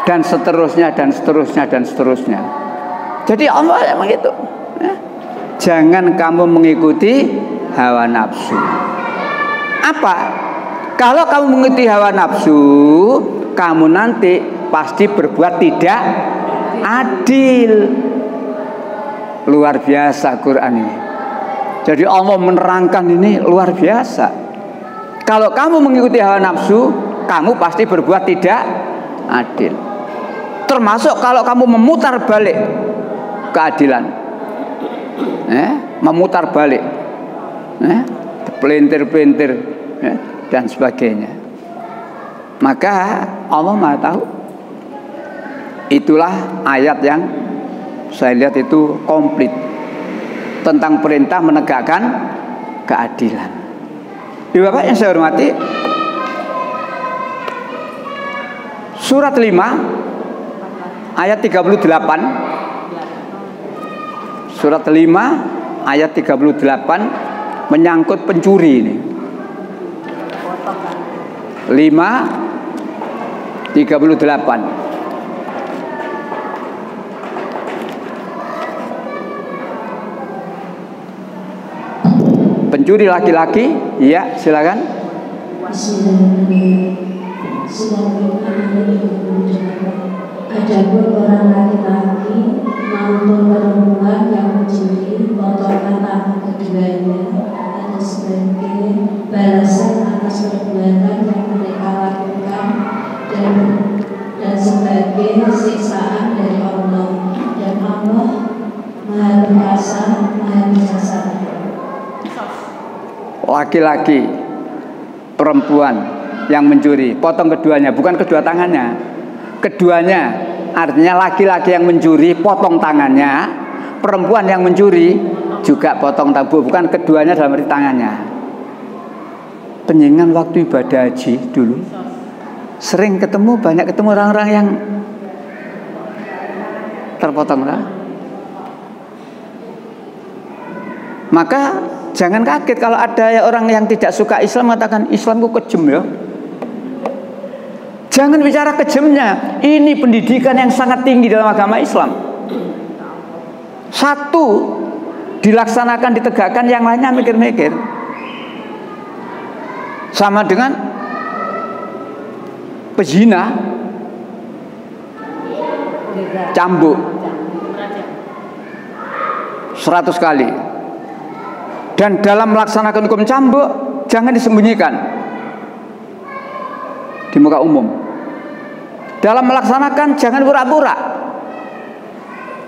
S1: dan seterusnya dan seterusnya dan seterusnya. Jadi Allah yang begitu, ya. Jangan kamu mengikuti hawa nafsu. Apa? Kalau kamu mengikuti hawa nafsu, kamu nanti pasti berbuat tidak adil. Luar biasa Quran ini. Jadi Allah menerangkan ini luar biasa. Kalau kamu mengikuti hawa nafsu, kamu pasti berbuat tidak adil. Termasuk kalau kamu memutar balik keadilan, memutar balik, pelintir-pelintir, dan sebagainya. Maka Allah Maha tahu. Itulah ayat yang saya lihat itu komplit tentang perintah menegakkan keadilan. Ibu Bapak yang saya hormati, surat 5 ayat 38. Surat 5 ayat 38 menyangkut pencuri ini. 5:38. Pencuri laki-laki, ya silakan.
S3: Adapun orang laki-laki maupun perempuan yang mencuri, potongkan tangan keduanya ada sebagai balasan atas perbuatan yang mereka lakukan dan sebagai siksaan dari Allah, dan Allah Maha Perkasa, Maha Bijaksana.
S1: Laki-laki, perempuan yang mencuri, potong keduanya, bukan kedua tangannya, keduanya. Artinya laki-laki yang mencuri, potong tangannya. Perempuan yang mencuri juga potong tabu, bukan keduanya dalam arti tangannya. Penjenengan waktu ibadah haji dulu sering banyak ketemu orang-orang yang terpotong lah. Maka jangan kaget kalau ada orang yang tidak suka Islam mengatakan Islamku kejem ya. Jangan bicara kejamnya. Ini pendidikan yang sangat tinggi dalam agama Islam. Satu dilaksanakan, ditegakkan, yang lainnya mikir-mikir. Sama dengan pezina, cambuk 100 kali. Dan dalam melaksanakan hukum cambuk jangan disembunyikan di muka umum. Dalam melaksanakan jangan pura-pura.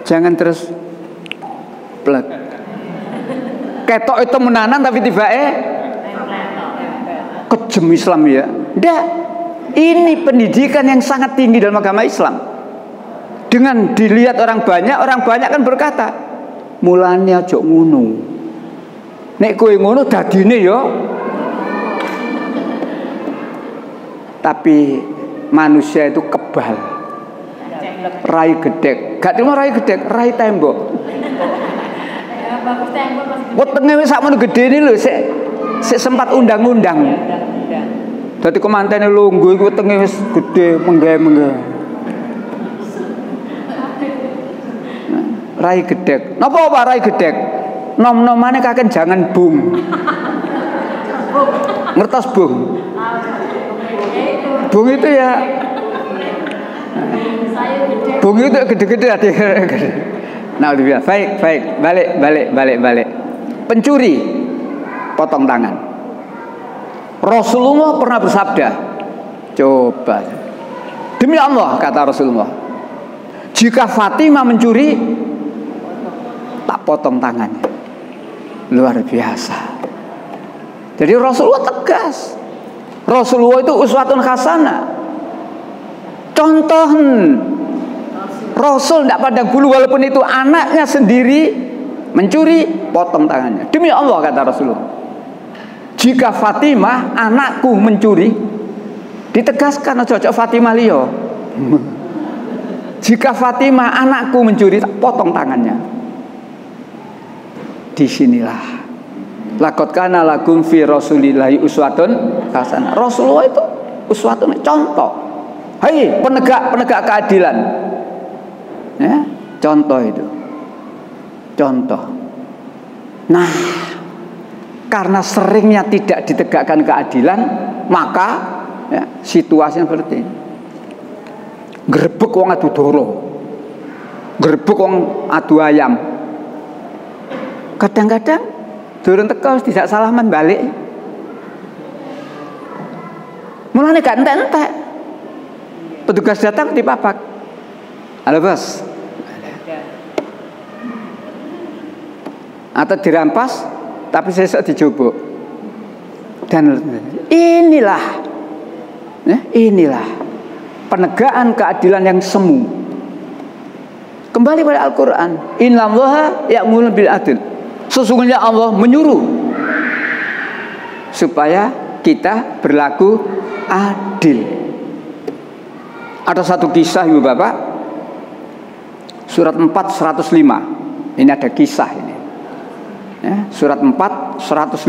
S1: Jangan terus Plek. Ketok itu menanan tapi tiba-tiba kejem Islam ya. Ndak. Ini pendidikan yang sangat tinggi dalam agama Islam. Dengan dilihat orang banyak kan berkata, mulane aja ngono. Nek kowe ngono dadine ya. Tapi manusia itu kebal. Rai gedek, gak terima rai gedek, rai tembok. Wetenge wis sakmono gedene lho, sik sempat undang-undang. Dadi kemantene lungguh iku wetenge wis gedhe mengge-mengge. Rai gedek. Napa rai gedek? Nom-nomane kaken jangan bung. Ngertos bung? Bung itu ya. Bung itu gede-gede hati. Nah, udah baik. Balik. Pencuri potong tangan. Rasulullah pernah bersabda, coba. Demi Allah kata Rasulullah, jika Fatimah mencuri, tak potong tangannya. Luar biasa. Jadi Rasulullah tegas. Rasulullah itu uswatun hasanah. Contoh Rasul tidak pandang bulu, walaupun itu anaknya sendiri mencuri, potong tangannya. Demi Allah kata Rasulullah, jika Fatimah anakku mencuri, ditegaskan cocok Fatimah liyo. Jika Fatimah anakku mencuri, potong tangannya. Disinilah laqad kana lakum fi rasulillahi uswatun hasanah. Rasulullah itu uswatun, contoh. Hai penegak keadilan. Ya, contoh itu. Contoh. Nah, karena seringnya tidak ditegakkan keadilan, maka ya, situasinya seperti ini. Grebek wong adu doro, grebek wong adu ayam. Kadang-kadang durung teko tidak salaman balik. Mulane gak entek-entek. Petugas datang dipapak. Halo bos. Atau dirampas tapi sesuk dijobok. Dan inilah penegakan keadilan yang semu. Kembali pada Al-Qur'an, innallaha ya'muru bil adl. Sesungguhnya Allah menyuruh supaya kita berlaku adil. Ada satu kisah Ibu Bapak, surat 4 105. Ini ada kisah ini. Ya, surat 4 105.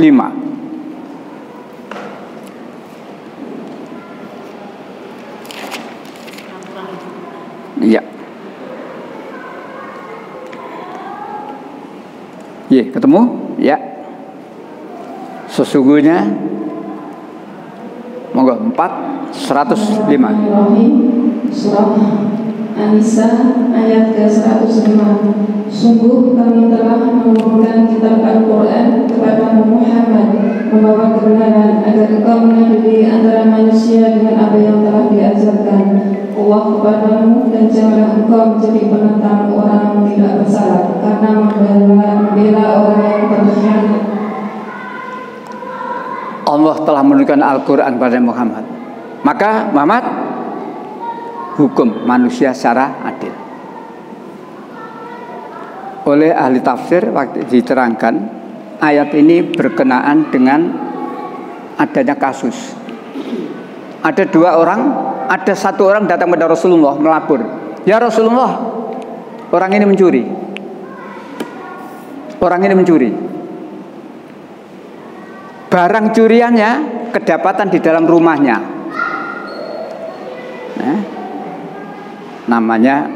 S1: Iya. Iya, ketemu? Ya. Sesungguhnya monggo 4 105.
S4: Surah An-Nisa ayat ke-105. Sungguh kami telah menurunkan kitab Al-Quran kepada Muhammad membawa kebenaran agar engkau mengadili antara manusia dengan apa yang telah diajarkan Allah kepadamu, dan janganlah engkau menjadi penentang orang tidak bersalah karena membela orang yang berkhianat.
S1: Allah telah menurunkan Al-Quran pada Muhammad, maka Muhammad hukum manusia secara adil. Oleh ahli tafsir waktu diterangkan, ayat ini berkenaan dengan adanya kasus. Ada satu orang datang pada Rasulullah melapor, ya Rasulullah, orang ini mencuri. Barang curiannya kedapatan di dalam rumahnya. Namanya,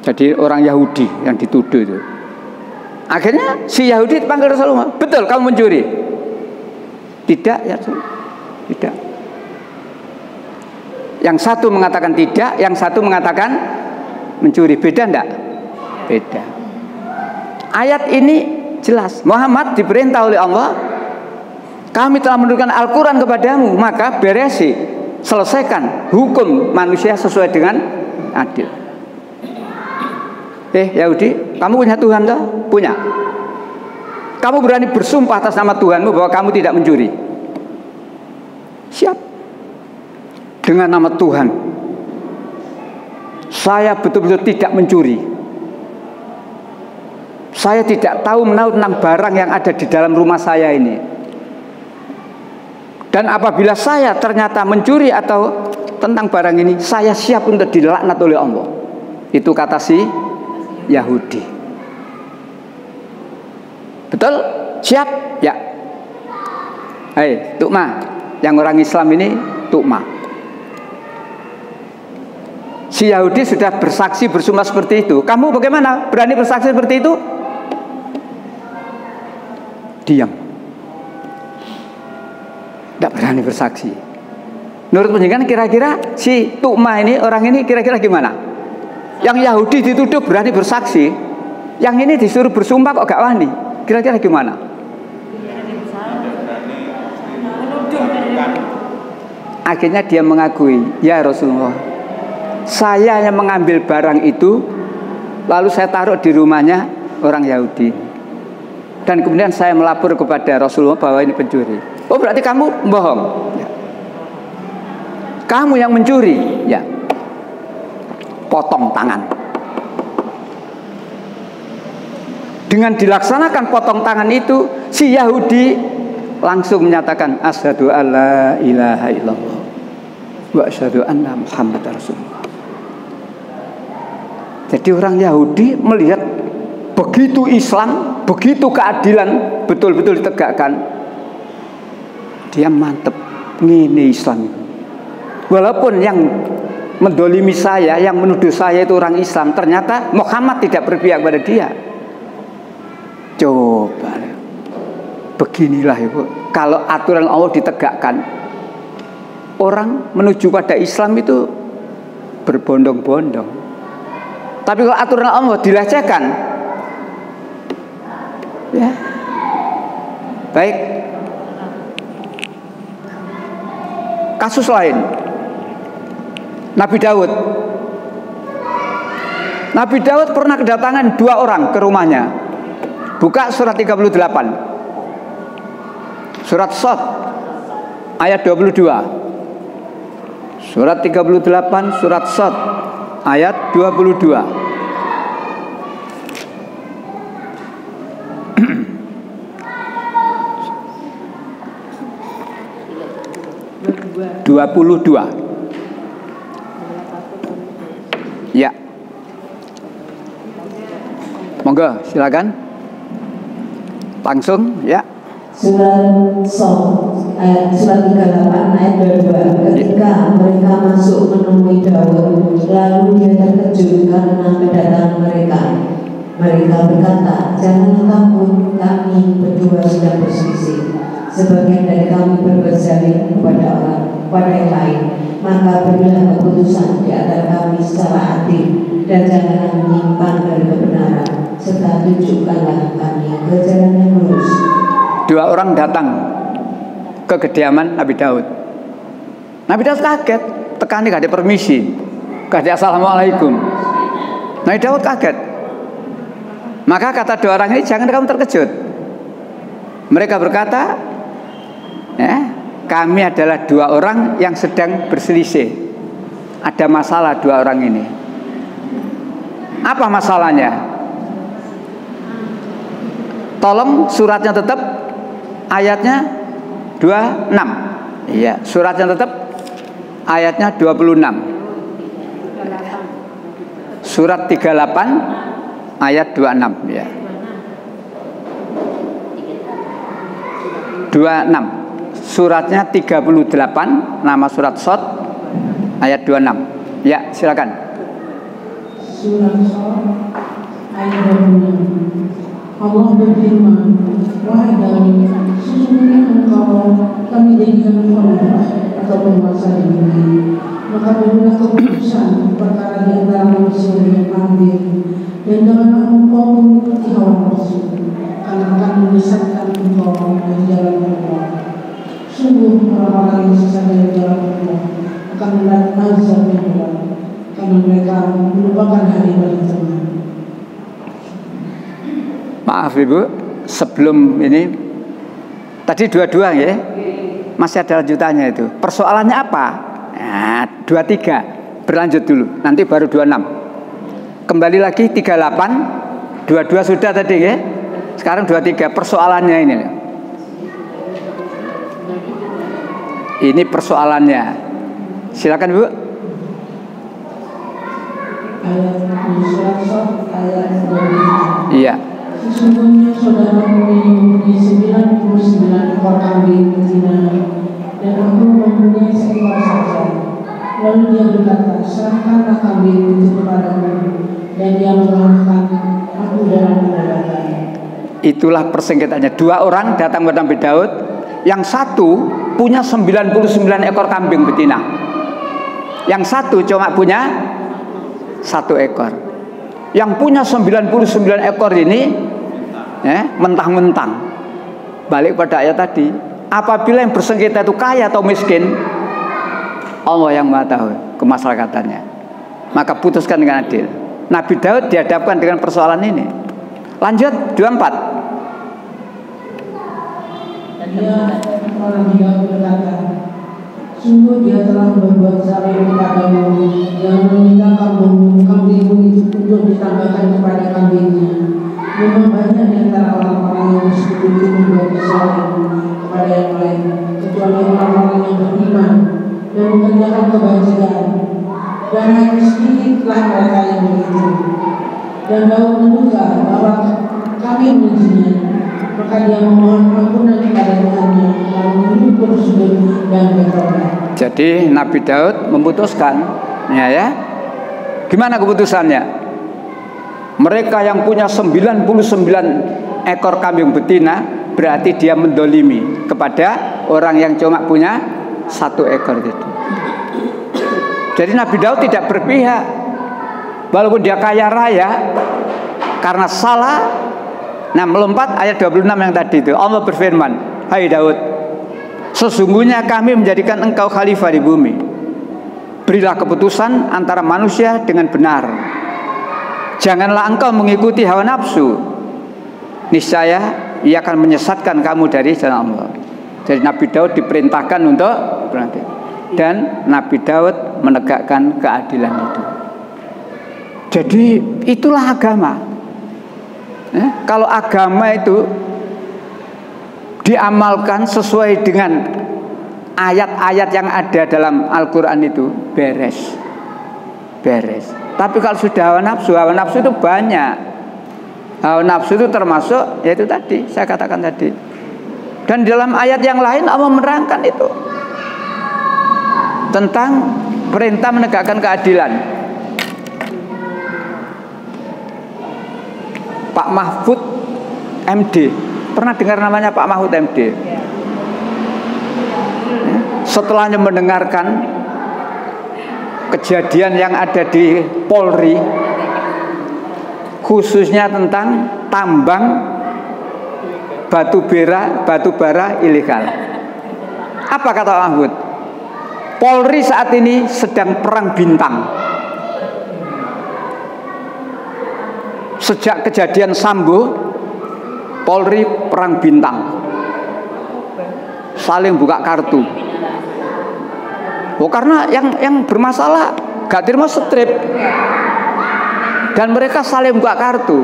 S1: jadi orang Yahudi yang dituduh itu. Akhirnya si Yahudi dipanggil Rasulullah, betul kamu mencuri? Tidak ya Rasulullah, tidak. Yang satu mengatakan tidak, yang satu mengatakan mencuri. Beda enggak? Beda. Ayat ini jelas, Muhammad diperintah oleh Allah, kami telah menurunkan Al-Quran kepadamu, maka beresi, selesaikan hukum manusia sesuai dengan adil. Yahudi, kamu punya Tuhan toh? Punya. Kamu berani bersumpah atas nama Tuhanmu bahwa kamu tidak mencuri? Siap. Dengan nama Tuhan, saya betul-betul tidak mencuri. Saya tidak tahu menahu tentang barang yang ada di dalam rumah saya ini. Dan apabila saya ternyata mencuri atau tentang barang ini, saya siap untuk dilaknat oleh Allah. Itu kata si Yahudi. Betul? Siap? Ya. Tukma. Yang orang Islam ini tukma. Si Yahudi sudah bersaksi bersumpah seperti itu. Kamu bagaimana? Berani bersaksi seperti itu? Diam. Tidak berani bersaksi. Menurut penjelasan kira-kira si tukma ini, orang ini kira-kira gimana? Yang Yahudi dituduh berani bersaksi, yang ini disuruh bersumpah kok gak wani. Kira-kira gimana? Akhirnya dia mengakui, ya Rasulullah, saya yang mengambil barang itu, lalu saya taruh di rumahnya orang Yahudi, dan kemudian saya melapor kepada Rasulullah bahwa ini pencuri. Oh, berarti kamu bohong? Ya. Kamu yang mencuri? Ya. Potong tangan. Dengan dilaksanakan potong tangan itu, si Yahudi langsung menyatakan asyhadu alla ilaha illallah wa asyhadu anna Muhammadar Rasulullah. Jadi orang Yahudi melihat begitu Islam, begitu keadilan betul-betul ditegakkan, dia mantep, ngene Islam. Walaupun yang mendolimi saya, yang menuduh saya itu orang Islam, ternyata Muhammad tidak berpihak pada dia. Coba, beginilah Ibu, kalau aturan Allah ditegakkan, orang menuju pada Islam itu berbondong-bondong. Tapi kalau aturan Allah dilecehkan, ya, baik. Kasus lain, Nabi Daud. Nabi Daud pernah kedatangan 2 orang ke rumahnya. Buka surat 38, surat Shad ayat 22. Surat 38, surat Shad ayat 22. Ya, monggo silakan. Langsung ya.
S3: Surat Shad surat 38 ayat 22. Ketika mereka masuk menemui Daud, lalu dia terkejut karena kedatangan mereka. Mereka berkata, janganlah takut, kami berdua sudah berselisih. Sebagian dari kami berbuat zalim kepada yang lain. Maka berilah keputusan di antara kami secara adil, dan janganlah menyimpang dari kebenaran, serta tunjukkanlah kami ke jalan yang lurus.
S1: 2 orang datang ke kediaman Nabi Daud. Nabi Daud kaget, tekani gak ada permisi, gak ada assalamualaikum. Nabi Daud kaget. Maka kata 2 orang ini, jangan kamu terkejut. Mereka berkata, ya, kami adalah 2 orang yang sedang berselisih. Ada masalah 2 orang ini. Apa masalahnya? Tolong suratnya tetap ayatnya 26. Iya, suratnya tetap ayatnya 26. Surat 38 ayat 26 ya. 26. Suratnya 38, nama surat Shad ayat 26. Ya, silakan.
S2: Surat Shad ayat 26. Allah berfirman, wahai Daud, sesungguhnya engkau kami jadikan khalifah atau penguasa di bumi. Maka berilah keputusan perkara di antara manusia yang adil, dan janganlah engkau mengikuti hawa nafsu, karena akan menyesatkan engkau dari jalan Allah. Sungguh orang-orang yang sesat dari jalan Allah akan mendapat azab yang berat, karena mereka melupakan hari bagi Tuhan.
S1: Maaf Ibu, sebelum ini tadi 22 ya. Masih ada lanjutannya itu. Persoalannya apa? Nah, 23. Berlanjut dulu, nanti baru 26. Kembali lagi 38. 22 sudah tadi ya. Sekarang 23. Persoalannya ini. Ini persoalannya. Silakan Bu. Iya.
S2: Sesungguhnya saudara mempunyai 99 ekor kambing betina dan aku mempunyai seekor saja. Lalu dia berkata, serahkanlah kambing itu kepadamu, dan dia mengalahkan aku dalam perdebatan.
S1: Itulah persengketaannya. 2 orang datang kepada Nabi Daud. Yang satu punya 99 ekor kambing betina. Yang satu cuma punya 1 ekor. Yang punya 99 ekor ini mentang-mentang, balik pada ayat tadi, apabila yang bersengketa itu kaya atau miskin, Allah yang Maha tahu kemaslahatatannya, maka putuskan dengan adil. Nabi Daud dihadapkan dengan persoalan ini. Lanjut 24.
S2: Dan Nabi Daud berkata, sungguh dia telah berbuat zalim kepadamu, yang meminta kambingmu itu untuk ditambahkan kepada kambingnya. Memang banyak di antara orang-orang yang bersekutu membuat zalim kepada yang lain, kecuali orang-orang yang beriman dan mengerjakan kebajikan. Dan hanya sedikitlah mereka yang begitu. Dan Daud menduga bahwa kami mengujinya, maka dia memohon ampunan kepada Tuhannya, lalu menyukur sujud dan bertobat.
S1: Jadi Nabi Daud memutuskan, ya. Gimana keputusannya? Mereka yang punya 99 ekor kambing betina, berarti dia mendolimi kepada orang yang cuma punya 1 ekor itu. Jadi Nabi Daud tidak berpihak, walaupun dia kaya raya, karena salah. Nah, melompat ayat 26 yang tadi itu, Allah berfirman, hai Daud, sesungguhnya kami menjadikan engkau khalifah di bumi. Berilah keputusan antara manusia dengan benar. Janganlah engkau mengikuti hawa nafsu. Niscaya ia akan menyesatkan kamu dari jalan Allah. Jadi Nabi Daud diperintahkan untuk berhenti. Dan Nabi Daud menegakkan keadilan itu. Jadi itulah agama. Kalau agama itu diamalkan sesuai dengan ayat-ayat yang ada dalam Al-Quran itu, beres. Tapi kalau sudah hawa nafsu itu banyak. Hawa nafsu itu termasuk, yaitu tadi saya katakan tadi. Dan dalam ayat yang lain Allah menerangkan itu tentang perintah menegakkan keadilan. Pak Mahfud MD, pernah dengar namanya Pak Mahfud MD? Setelahnya mendengarkan kejadian yang ada di Polri, khususnya tentang tambang batu bara ilegal. Apa kata Mahfud? Polri saat ini sedang perang bintang. Sejak kejadian Sambo, Polri perang bintang, saling buka kartu. Karena yang bermasalah gak terima strip, dan mereka saling buka kartu.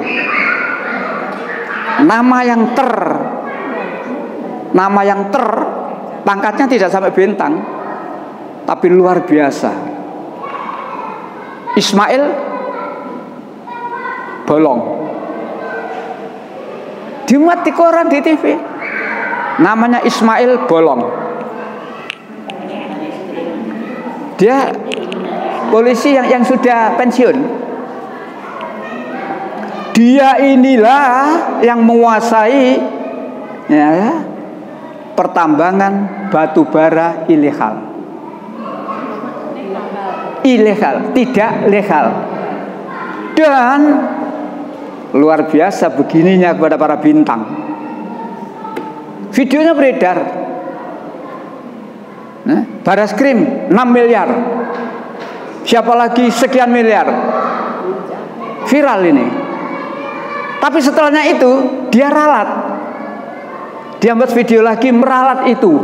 S1: Nama yang ter pangkatnya tidak sampai bintang, tapi luar biasa. Ismail Bolong, dimuat di koran, di TV, namanya Ismail Bolong. Dia polisi yang sudah pensiun. Dia inilah yang menguasai pertambangan batu bara ilegal, tidak legal. Dan luar biasa begininya kepada para bintang. Videonya beredar. Baraskrim 6 miliar, siapa lagi sekian miliar, viral ini. Tapi setelahnya itu dia ralat. Dia buat video lagi meralat itu.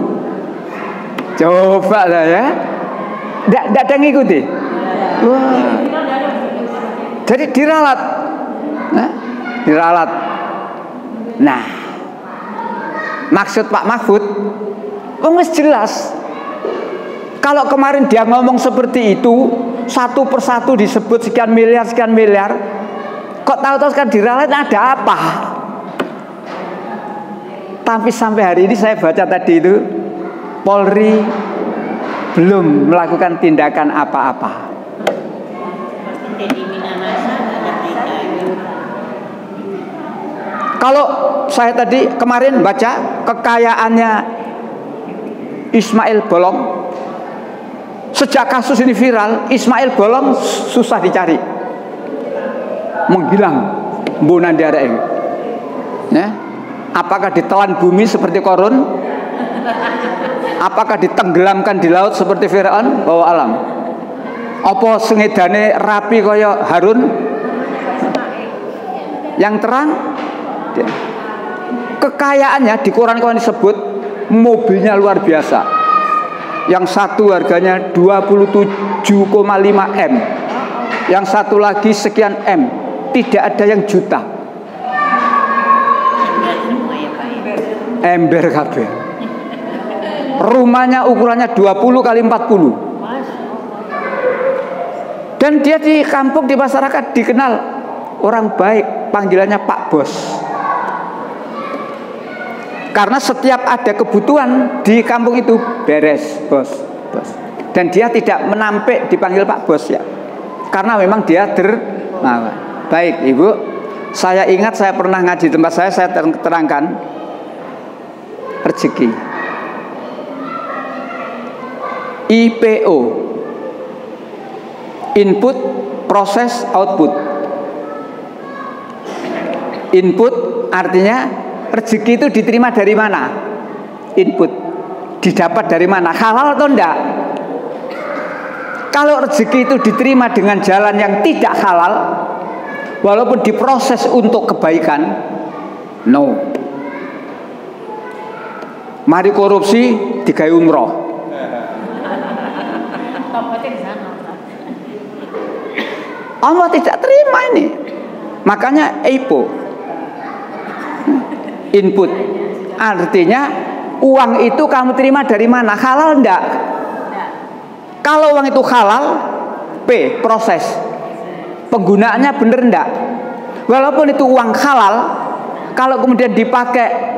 S1: Coba lah ya. Tidak ada yang ngikuti. Wah. Jadi diralat. Diralat. Nah, maksud Pak Mahfud wis jelas. Kalau kemarin dia ngomong seperti itu, satu persatu disebut sekian miliar, kok tahu-tahu kan diralat ada apa? Tapi sampai hari ini saya baca tadi itu, Polri belum melakukan tindakan apa-apa. Kalau saya tadi kemarin baca kekayaannya Ismail Bolong, sejak kasus ini viral, Ismail Bolong susah dicari, menghilang, mbonan di area ini. Ya. Apakah ditelan bumi seperti Korun? Apakah ditenggelamkan di laut seperti Firaun? Wallahu alam. Apa sengedane rapi kaya Harun? Yang terang, kekayaannya di Quran disebut mobilnya luar biasa. Yang satu harganya 27,5 M, yang satu lagi sekian M. Tidak ada yang juta. Ember kabeh. Rumahnya ukurannya 20 kali 40. Dan dia di kampung, di masyarakat dikenal orang baik, panggilannya Pak Bos. Karena setiap ada kebutuhan di kampung itu beres, bos. Dan dia tidak menampik dipanggil Pak Bos ya. Karena memang dia dermawan. Baik, Ibu. Saya ingat saya pernah ngaji di tempat saya terangkan rezeki. IPO, input, proses, output. Input artinya rezeki itu diterima dari mana? Input. Didapat dari mana? Halal atau enggak? Kalau rezeki itu diterima dengan jalan yang tidak halal, walaupun diproses untuk kebaikan, no. Mari korupsi digawe umroh. Allah tidak terima ini. Makanya IPO, input, artinya uang itu kamu terima dari mana? Halal enggak? Kalau uang itu halal, P, proses. Penggunaannya benar enggak? Walaupun itu uang halal, kalau kemudian dipakai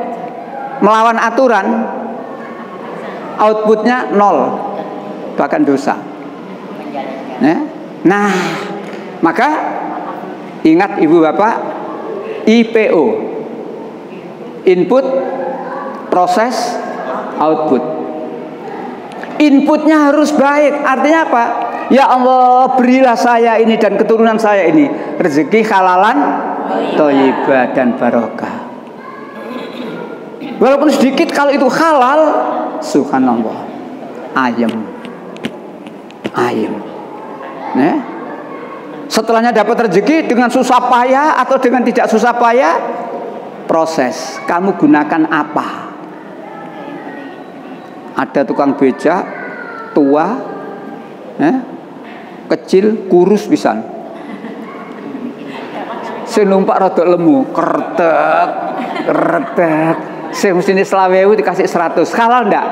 S1: melawan aturan, outputnya 0, bahkan dosa. Nah, maka ingat ibu bapak, IPO, input, proses, output. Inputnya harus baik. Artinya apa? Ya Allah, berilah saya ini dan keturunan saya ini rezeki halalan, thayyibah dan barokah. Walaupun sedikit, kalau itu halal, subhanallah, ayem. Nah, setelahnya dapat rezeki dengan susah payah atau dengan tidak susah payah, proses. Kamu gunakan apa? Ada tukang becak tua, kecil, kurus pisan. Sing numpak rada lemu, kertek. Sing mestine 20.000 dikasih 100. Halal enggak?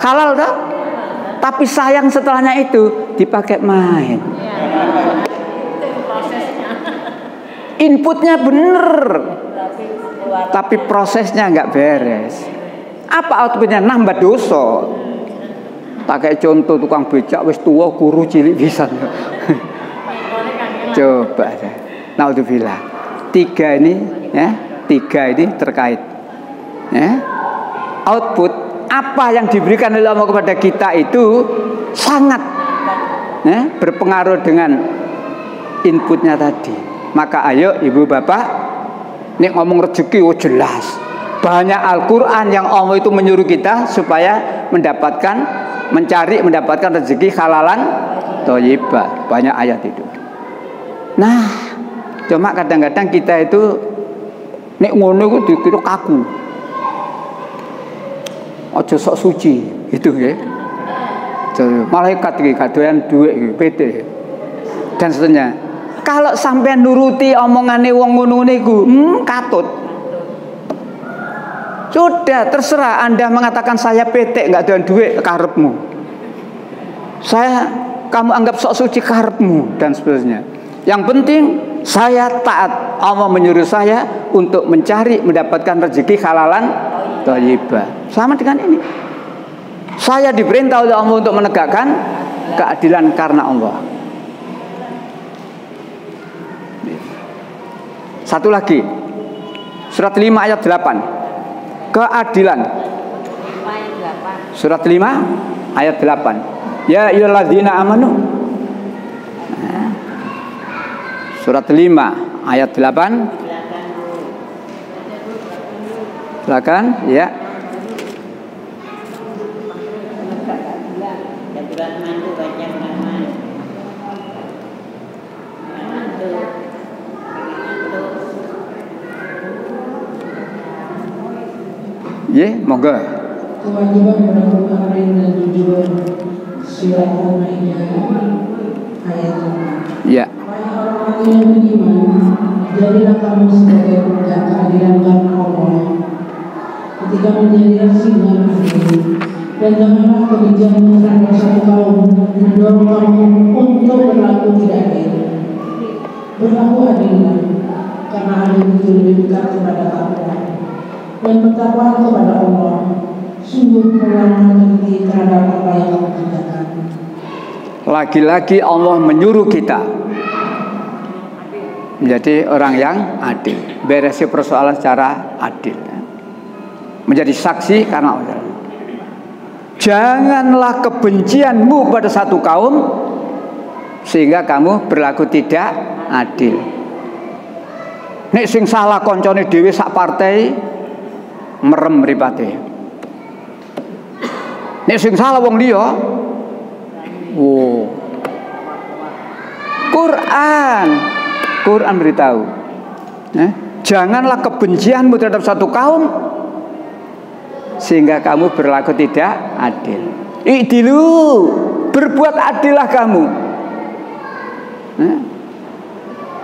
S1: Halal enggak? Tapi sayang setelahnya itu dipakai main. Inputnya bener, tapi prosesnya enggak beres. Apa outputnya? Nambah dosa. Pakai contoh tukang becak wis tua, kuru, cilik pisan. Coba deh. Naudzubillah. Tiga ini terkait. Output apa yang diberikan oleh Allah kepada kita itu sangat berpengaruh dengan inputnya tadi. Maka ayo ibu bapak, ini ngomong rezeki jelas. Banyak Al-Quran yang Allah itu menyuruh kita supaya mendapatkan rezeki halalan thayyibah. Banyak ayat itu. Nah, cuma kadang-kadang kita itu Nek ngono iku dikira kaku. Aja sok suci, gitu nggih. Malaikat iki kadoyan dhuwit iki PT. Dan seterusnya. Kalau sampean nuruti omongane wong ngono niku, katut. Sudah, terserah Anda mengatakan saya PT enggak doyan duit karepmu. Kamu anggap sok suci karepmu dan seterusnya. Yang penting saya taat. Allah menyuruh saya untuk mencari mendapatkan rezeki halalan thayyibah. Sama dengan ini. Saya diperintah oleh Allah untuk menegakkan keadilan karena Allah. Satu lagi. Surat 5 ayat 8. Keadilan. Surat 5 ayat 8. Ya ayyuhalladzina amanu. Surat 5 ayat 8. Silakan, ya. Ya, monggo.
S2: Kewajiban melakukan dan tujuan surat Al-Maidah ayat 5.
S1: Ya.
S2: Orang yang beriman, jadilah kamu sebagai budak keadilan karena Allah. Ketika menjadi singa adil, dan janganlah kebijakan terhadap satu kaum mendorong kamu untuk berlaku tidak adil. Berlaku adillah, karena adil itu lebih dekat kepada takwa. Dan bertakwa kepada Allah, sungguh melarang teliti terhadap apa yang kamu kerjakan.
S1: Lagi-lagi Allah menyuruh kita menjadi orang yang adil, beresi persoalan secara adil, menjadi saksi karena Allah. Janganlah kebencianmu pada satu kaum sehingga kamu berlaku tidak adil. Nek sing salah koncone dhewe sak partai merem mripate. Nek sing salah wong liya, Quran beritahu, janganlah kebencianmu terhadap satu kaum sehingga kamu berlaku tidak adil. I'dilu, berbuat adillah kamu.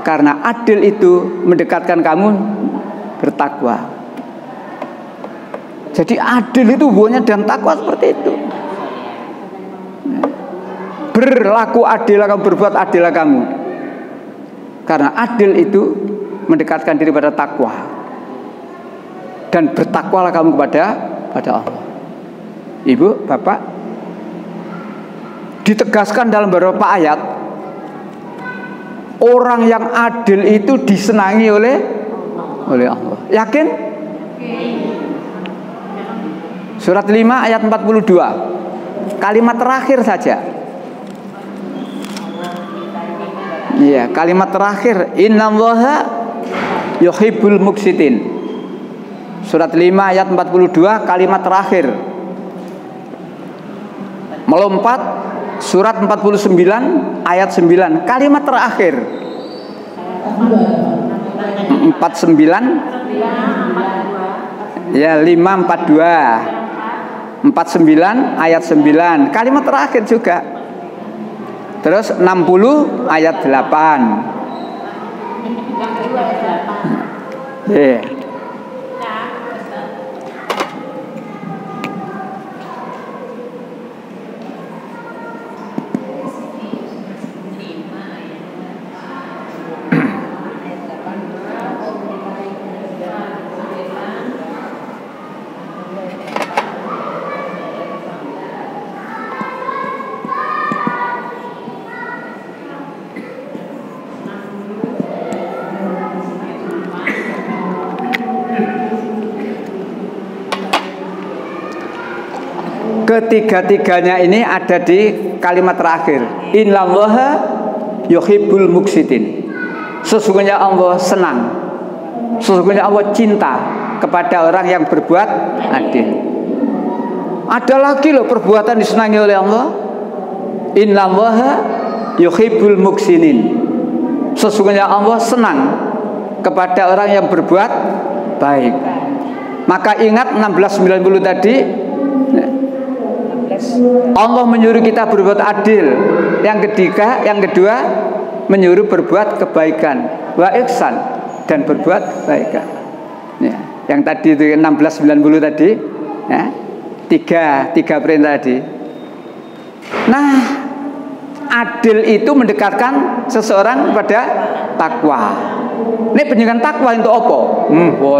S1: Karena adil itu mendekatkan kamu bertakwa. Jadi adil itu hubungannya dan takwa seperti itu. Berlaku adillah kamu, berbuat adillah kamu. Karena adil itu mendekatkan diri pada takwa. Dan bertakwalah kamu pada Allah. Ibu, Bapak, ditegaskan dalam beberapa ayat, orang yang adil itu disenangi oleh Allah. Yakin? Surat 5 ayat 42. Kalimat terakhir saja. Iya, kalimat terakhir, innallaha yuhibbul muqsitin. Surat 5 ayat 42, kalimat terakhir. Melompat surat 49 ayat 9, kalimat terakhir. 49 ya 542 49 ayat 9, kalimat terakhir juga. Terus 60 ayat 8. Yeah. Ketiga-tiganya ini ada di kalimat terakhir. Innallaha yuhibbul muqsitin. Sesungguhnya Allah senang, sesungguhnya Allah cinta kepada orang yang berbuat adil. Ada lagi loh perbuatan disenangi oleh Allah. Innallaha yuhibbul muqsinin. Sesungguhnya Allah senang kepada orang yang berbuat baik. Maka ingat 1690 tadi, Allah menyuruh kita berbuat adil. Yang kedua menyuruh berbuat kebaikan, wa ihsan, dan berbuat kebaikan. Ya, yang tadi itu 1690 tadi, ya, tiga perintah tadi. Nah, adil itu mendekatkan seseorang pada takwa. Ini penjagaan takwa untuk apa?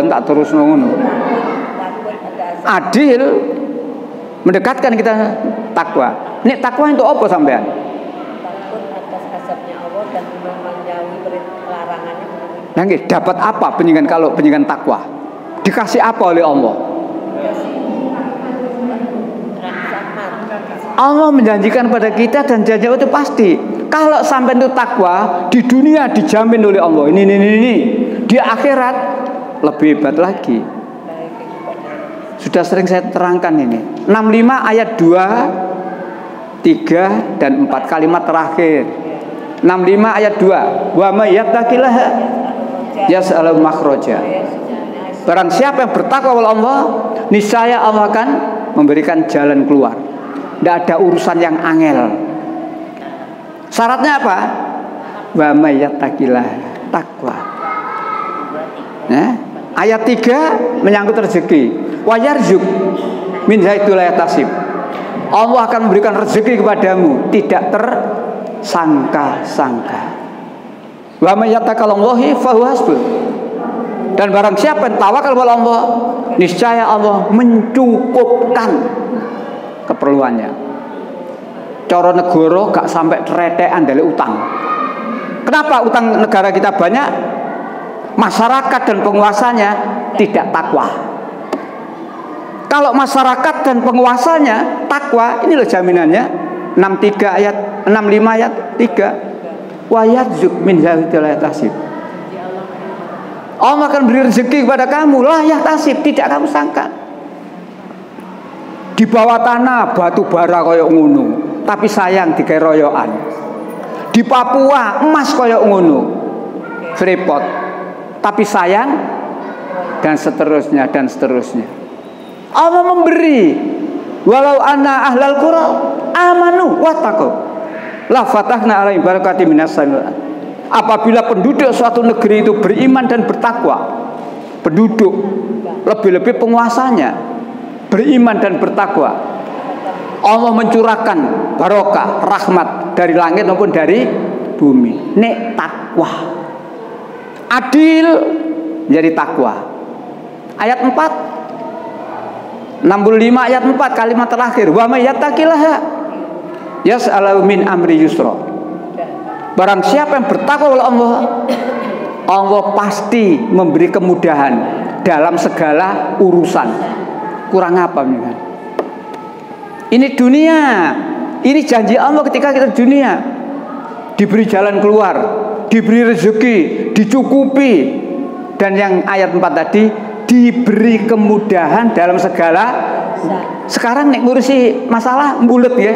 S1: Tak terus ngono. Adil mendekatkan kita takwa. Ini takwa untuk apa sampean?
S5: Takut atas azabnya Allah dan menjauhi larangannya.
S1: Nah, dapat apa penjagaan takwa? Dikasih apa oleh Allah? Allah menjanjikan pada kita, dan janji itu pasti. Kalau sampai itu takwa, di dunia dijamin oleh Allah. Ini. Di akhirat lebih hebat lagi. Sudah sering saya terangkan ini. 65 ayat 2, 3 dan 4 kalimat terakhir. 65 ayat 2. Wa may yattaqillaha yas'al makhraja. Barang siapa yang bertakwa kepada Allah, niscaya Allah akan memberikan jalan keluar. Tidak ada urusan yang angel. Syaratnya apa? Wa may yattaqillaha, takwa. Nah, ayat 3 menyangkut rezeki. Wa yarzuq min haitsu la yahtasib. Allah akan memberikan rezeki kepadamu tidak tersangka-sangka. Wa may yattaqallahi fa huwa hasbuh. Dan barang siapa yang tawakal kepada Allah, niscaya Allah mencukupkan keperluannya. Cara negara gak sampai tretekan dari utang. Kenapa utang negara kita banyak? Masyarakat dan penguasanya tidak takwa. Kalau masyarakat dan penguasanya takwa, ini loh jaminannya. 65 ayat 3. Wa yarzuq min haitsu la yahtasib. Allah akan beri rezeki kepada kamu, la yahtasib, tidak kamu sangka. Di bawah tanah batu bara koyok ngono, tapi sayang digawe royokan. Di Papua emas koyok ngono, Freeport, tapi sayang, dan seterusnya. Allah memberi. Walau anna ahlal qura amanu wattaqu la fatahna alaihim barakatim minas samawati. Apabila penduduk suatu negeri itu beriman dan bertakwa, penduduk, lebih-lebih penguasanya beriman dan bertakwa, Allah mencurahkan barokah, rahmat dari langit maupun dari bumi. Nek takwa, adil jadi takwa. Ayat 4, 65 ayat 4 kalimat terakhir. Wa may yattaqillaha yas'alu min amri yusra. Barang siapa yang bertakwa kepada Allah, Allah pasti memberi kemudahan dalam segala urusan. Kurang apa nih? Ini dunia. Ini janji Allah ketika kita dunia. Diberi jalan keluar, diberi rezeki, dicukupi. Dan yang ayat 4 tadi, diberi kemudahan dalam segala. Sekarang nek ngurusi masalah mbulet ya.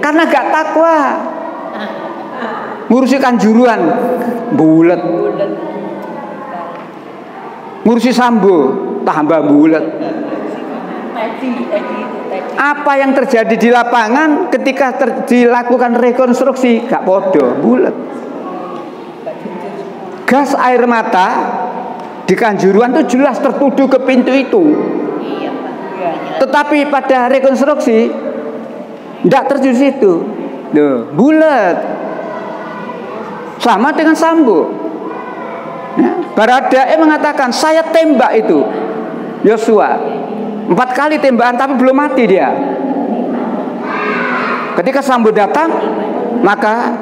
S1: Karena gak takwa. Ngurusi kanjuruan mbulet. Ngurusi sambo tambah mbulet. Apa yang terjadi di lapangan ketika dilakukan rekonstruksi gak podo, bulet. Gas air mata di Kanjuruhan itu jelas tertuju ke pintu itu. Tetapi pada rekonstruksi tidak tertuju situ. Bulet. Sama dengan Sambo. Ya, Baradae mengatakan saya tembak itu Yosua 4 kali tembakan tapi belum mati dia. Ketika Sambo datang, maka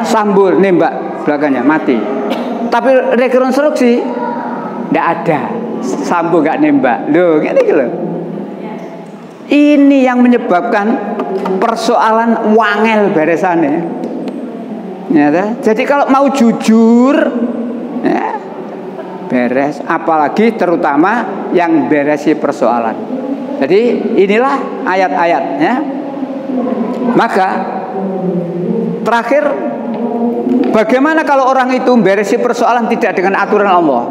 S1: Sambo nembak belakangnya mati. Tapi rekonstruksi tidak ada, Sambo gak nembak. Loh, kayak gitu loh. Ini yang menyebabkan persoalan wangel beresannya. Ya, jadi kalau mau jujur, ya, beres. Apalagi terutama yang beresi persoalan. Jadi inilah ayat-ayatnya. Maka terakhir, bagaimana kalau orang itu beresi persoalan tidak dengan aturan Allah?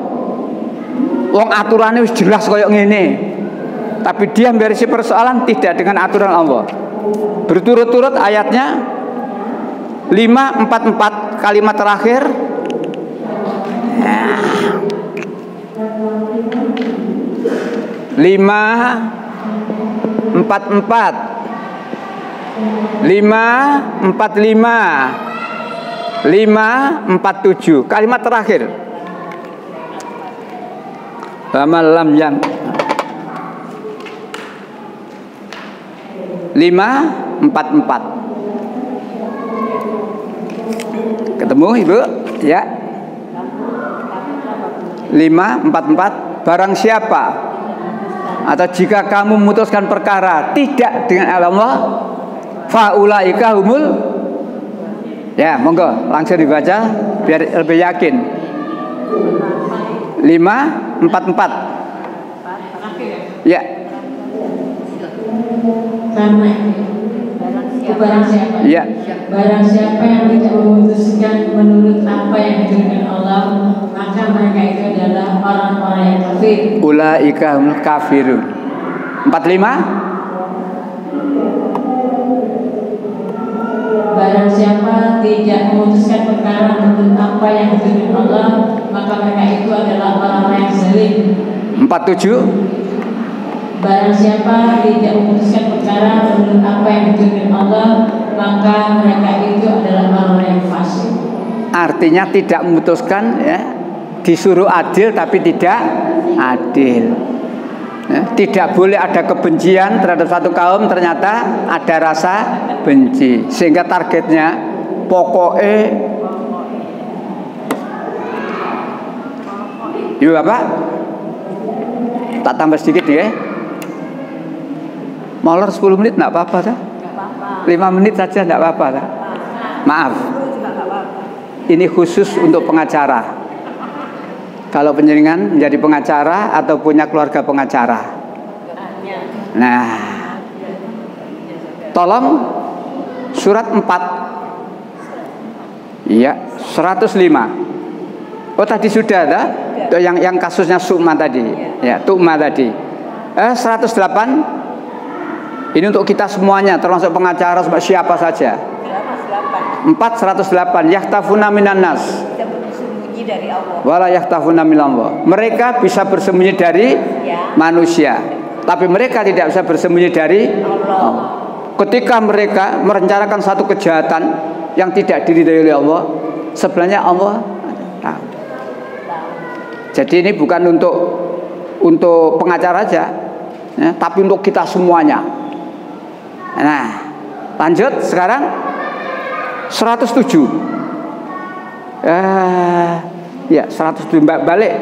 S1: Wong aturannya wis jelas koyok ngene. Tapi dia memberesi persoalan tidak dengan aturan Allah. Berturut-turut ayatnya 544 kalimat terakhir. 544 545 547 kalimat terakhir. Malam yang 544. Ketemu Ibu? Ya. 544. Barang siapa atau jika kamu memutuskan perkara tidak dengan Allah, faulaika humul. Ya, monggo langsung dibaca biar lebih yakin. 544. Ya.
S2: Karena barang siapa,
S1: ya.
S2: Barang siapa yang tidak memutuskan menurut apa yang diturunkan Allah, maka mereka itu adalah orang-orang yang kafir.
S1: Ulaika humul kafirun. 45.
S2: Barang siapa tidak memutuskan perkara menurut apa yang diturunkan Allah, maka mereka itu adalah orang-orang yang zalim.
S1: 47.
S2: Barang siapa tidak memutuskan perkara menurut apa yang diturunkan Allah, maka mereka itu adalah orang-orang yang fasik.
S1: Artinya tidak memutuskan, ya, disuruh adil tapi tidak adil. Ya, tidak boleh ada kebencian terhadap satu kaum, ternyata ada rasa benci, sehingga targetnya pokoknya yuk Bapak tak tambah sedikit ya, molor 10 menit enggak apa-apa tak? 5 menit saja enggak apa-apa tak? Maaf, ini khusus untuk pengacara. Kalau penjaringan menjadi pengacara atau punya keluarga pengacara. Nah, tolong surat 4. Iya, 105. Oh, tadi sudah ada yang kasusnya Sukma tadi. Ya, Tukma tadi. 108. Ini untuk kita semuanya, termasuk pengacara, siapa saja. 4:108. Yahtafuna minan nas.
S5: Dari Allah.
S1: Wala yahtafuna minallah. Mereka bisa bersembunyi dari manusia, tapi mereka tidak bisa bersembunyi dari Allah. Ketika mereka merencanakan satu kejahatan yang tidak diridhai oleh Allah, sebenarnya Allah tahu. Jadi ini bukan untuk pengacara aja, ya, tapi untuk kita semuanya. Nah, lanjut sekarang 107. Ya, 107 balik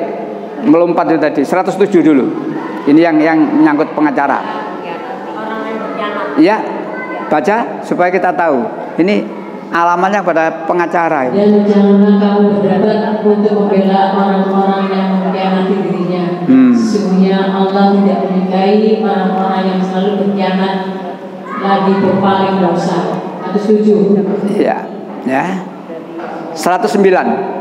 S1: melompat itu tadi. 107 dulu. Ini yang menyangkut pengacara. Ya, baca supaya kita tahu. Ini alamannya pada pengacara.
S2: Dan janganlah kamu berdebat untuk membela orang-orang yang mengkhianati dirinya. Sesungguhnya Allah tidak menyukai orang-orang yang selalu berkhianat lagi berpaling dosa. Atau setuju?
S1: Ya, ya. 109.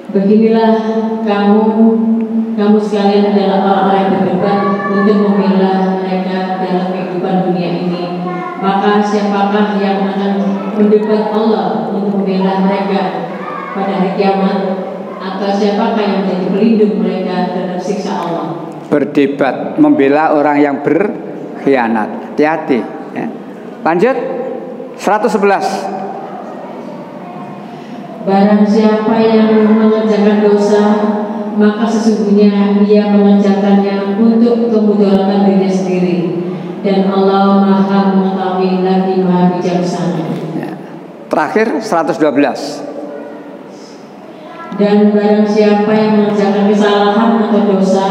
S2: Beginilah kamu sekalian adalah orang-orang yang berdebat untuk membela mereka dalam kehidupan dunia ini. Maka siapakah yang akan mendebat Allah untuk membela mereka pada hari kiamat? Atau siapakah yang menjadi pelindung mereka terhadap siksa Allah?
S1: Berdebat membela orang yang berkhianat. Hati-hati, ya. Lanjut 111.
S2: Barang siapa yang mengerjakan dosa, maka sesungguhnya ia mengerjakannya untuk kemudaratan dirinya sendiri, dan Allah Maha mengetahui lagi Maha bijaksana.
S1: Ya. Terakhir 112.
S2: Dan barang siapa yang mengerjakan kesalahan atau dosa,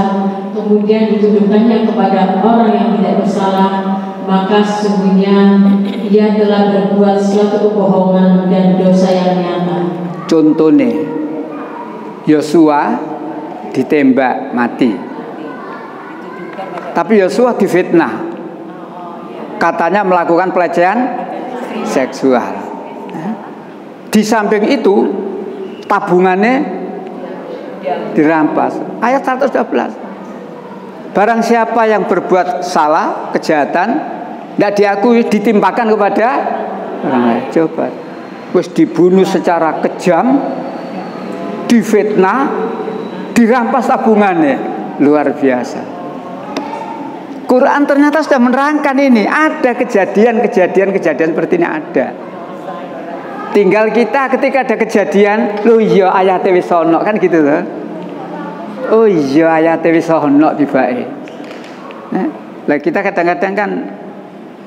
S2: kemudian dituduhkannya kepada orang yang tidak bersalah, maka sesungguhnya ia telah berbuat suatu kebohongan dan dosa yang nyata.
S1: Contohnya Yosua ditembak mati, tapi Yosua difitnah, katanya melakukan pelecehan seksual. Di samping itu tabungannya dirampas. Ayat 112. Barang siapa yang berbuat salah, kejahatan, tidak diakui, ditimpakan kepada orang lain. Coba, wis dibunuh secara kejam, difitnah, dirampas tabungannya, luar biasa. Quran ternyata sudah menerangkan ini. Ada kejadian seperti ini ada. Tinggal kita ketika ada kejadian, lo iya ayate wis ono kan gitu loh. Oh iya ayate wis ono tibake. Lah kita kadang-kadang kan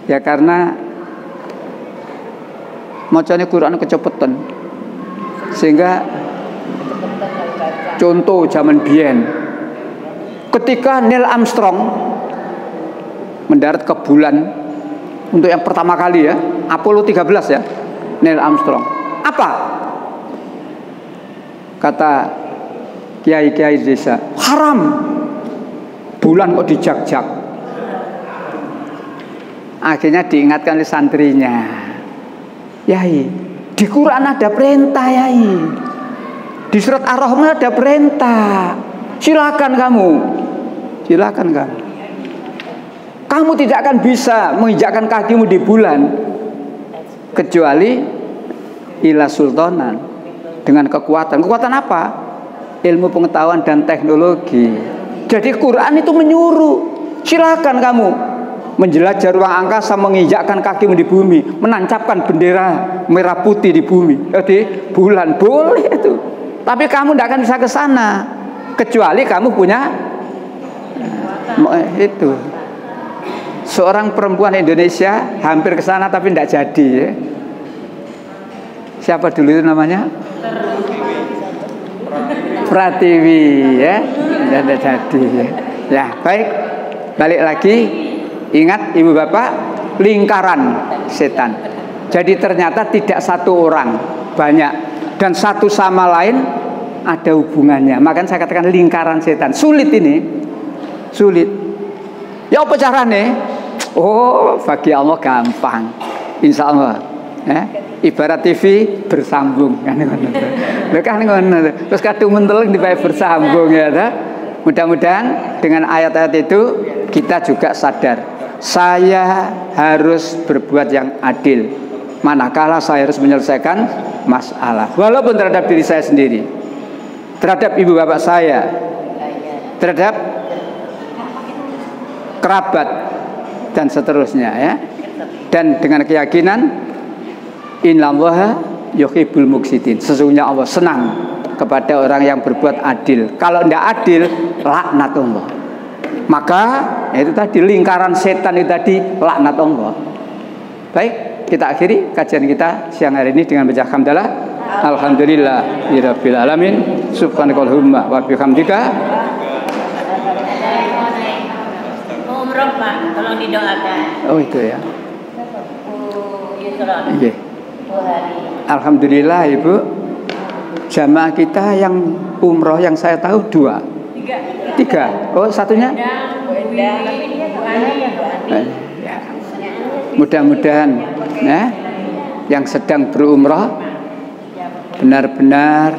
S1: ya karena macane Quran kecepetan. Sehingga contoh zaman biyen ketika Neil Armstrong mendarat ke bulan untuk yang pertama kali ya, Apollo 13 ya, Neil Armstrong. Apa? Kata kiai-kiai desa, haram. Bulan kok dijak-jak. Akhirnya diingatkan oleh santrinya. Yai, di Quran ada perintah, Yai. Di surat Ar-Rahman ada perintah. Silakan kamu. Kamu tidak akan bisa menginjakkan kakimu di bulan kecuali ila sultanan, dengan kekuatan. Kekuatan apa? Ilmu pengetahuan dan teknologi. Jadi Quran itu menyuruh, silakan kamu menjelajah ruang angkasa, menginjakkan kakimu di bumi, menancapkan bendera merah putih di bumi, di bulan, boleh itu. Tapi kamu tidak akan bisa ke sana kecuali kamu punya itu. Seorang perempuan Indonesia hampir ke sana tapi tidak jadi ya. Siapa dulu itu namanya? Pratiwi ya. Tidak jadi ya. Ya, baik. Balik lagi. Ingat Ibu Bapak, lingkaran setan. Jadi ternyata tidak satu orang, banyak, dan satu sama lain ada hubungannya. Makanya saya katakan lingkaran setan. Sulit ini. Sulit. Ya apa caranya? Oh, bagi Allah gampang. Insya Allah. Ya. Ibarat TV bersambung kan ngono. Lho kan ngono. Terus kadung menteleng dibae bersambung ya ta. Mudah-mudahan dengan ayat-ayat itu kita juga sadar. Saya harus berbuat yang adil. Manakala saya harus menyelesaikan masalah. Walaupun terhadap diri saya sendiri, terhadap ibu bapak saya, terhadap kerabat dan seterusnya ya. Dan dengan keyakinan innallaha yuhibbul muqsitin. Sesungguhnya Allah senang kepada orang yang berbuat adil. Kalau tidak adil, laknat Allah. Maka itu tadi lingkaran setan itu tadi laknat Allah. Baik, kita akhiri kajian kita siang hari ini dengan baca hamdalah. Alhamdulillah rabbil alamin. Subhanakallahumma wa bihamdika.
S5: Umroh Pak, tolong didoakan.
S1: Oh itu ya.
S5: Iya.
S1: Alhamdulillah Ibu, jamaah kita yang umroh yang saya tahu 2. 3. Oh satunya? Ya. Mudah-mudahan ya, yang sedang berumroh benar-benar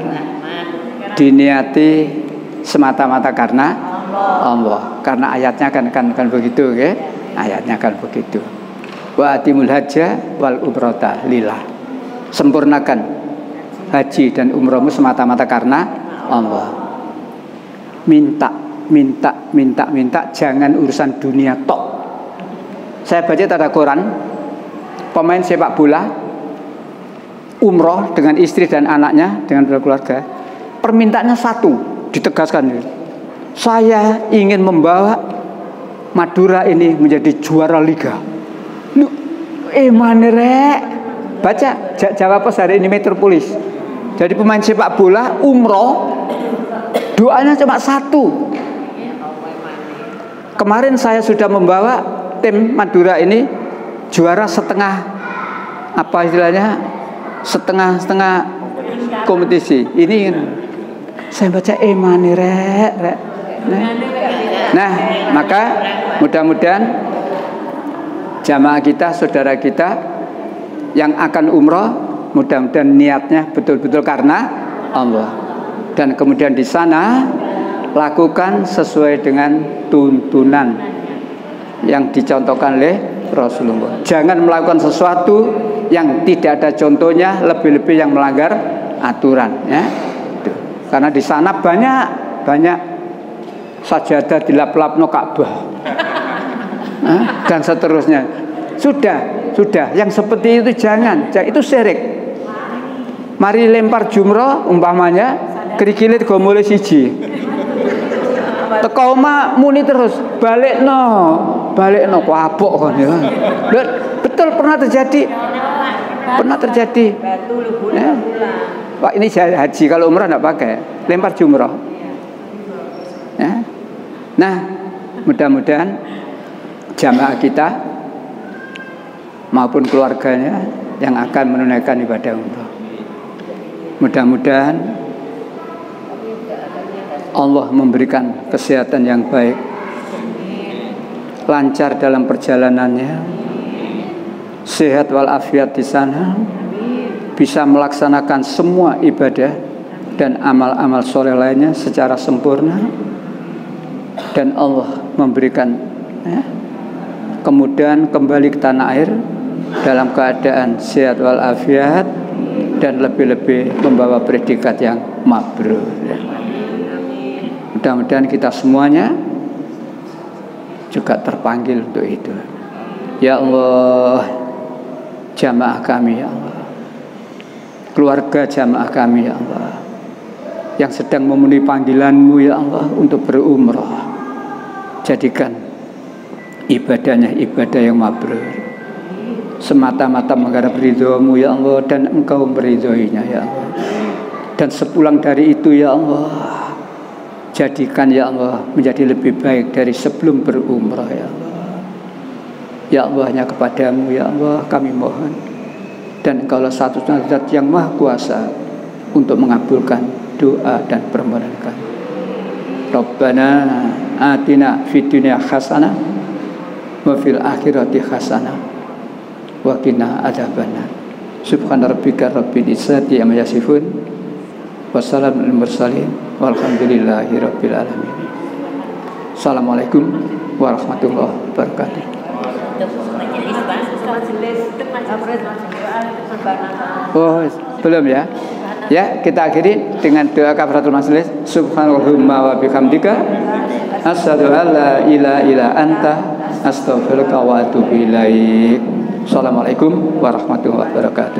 S1: diniati semata-mata karena Allah. Karena ayatnya kan begitu ya. Ayatnya kan begitu. Wa atimul hajja wal umrata lillah. Sempurnakan haji dan umrohmu semata-mata karena Allah. Minta, jangan urusan dunia tok. Saya baca tanda Quran, pemain sepak bola umroh dengan istri dan anaknya, dengan keluarga, permintaannya satu, ditegaskan, saya ingin membawa Madura ini menjadi juara liga. Manere baca jawab pas hari ini Metropolis. Jadi pemain sepak bola umroh, doanya cuma satu. Kemarin saya sudah membawa tim Madura ini juara setengah, apa istilahnya, setengah kompetisi. Ini saya baca manere. Nah, maka mudah-mudahan jamaah kita, saudara kita yang akan umroh, mudah-mudahan niatnya betul-betul karena Allah. Dan kemudian di sana lakukan sesuai dengan tuntunan yang dicontohkan oleh Rasulullah. Jangan melakukan sesuatu yang tidak ada contohnya, lebih-lebih yang melanggar aturan, ya. Karena di sana banyak sajadah dilap-lapno Ka'bah, dan seterusnya. Sudah. Yang seperti itu jangan. Itu syirik. Mari lempar jumroh umpamanya, krikilit go mulai siji. Teko omah muni terus, balik no kapok kan ya. Betul pernah terjadi. Ya. Pak, ini haji, kalau umrah enggak pakai, lempar jumroh. Ya. Nah, mudah-mudahan jamaah kita maupun keluarganya yang akan menunaikan ibadah umrah, mudah-mudahan Allah memberikan kesehatan yang baik, lancar dalam perjalanannya, sehat walafiat di sana, bisa melaksanakan semua ibadah dan amal-amal soleh lainnya secara sempurna, dan Allah memberikan kemudahan kembali ke tanah air dalam keadaan sehat walafiat dan lebih-lebih membawa predikat yang mabrur. Mudah-mudahan kita semuanya juga terpanggil untuk itu. Ya Allah, jamaah kami ya Allah, keluarga jamaah kami ya Allah, yang sedang memenuhi panggilan-Mu ya Allah untuk berumrah, jadikan ibadahnya ibadah yang mabrur, semata-mata mengharap ridho-Mu ya Allah, dan Engkau meridhoinya ya Allah. Dan sepulang dari itu ya Allah, jadikan ya Allah menjadi lebih baik dari sebelum berumrah ya Allah. Ya Allah, hanya kepadamu ya Allah kami mohon, dan Engkaulah satu-satunya zat yang maha kuasa untuk mengabulkan doa dan permohonan kami. Rabbana atina fid dunya hasanah wa fil akhirati hasanah wa qina adzabannar. Subhana rabbika rabbil izzati amma yasifun, wassalamu alal mursalin, walhamdulillahi rabbil alamin. Assalamualaikum warahmatullahi wabarakatuh. Oh, belum ya? Ya, kita akhiri dengan doa kafaratul majelis. Subhanallahumma wa bihamdika asyhadu an la ilaha illa anta astaghfiruka wa atubu ilaik. Assalamualaikum warahmatullahi wabarakatuh.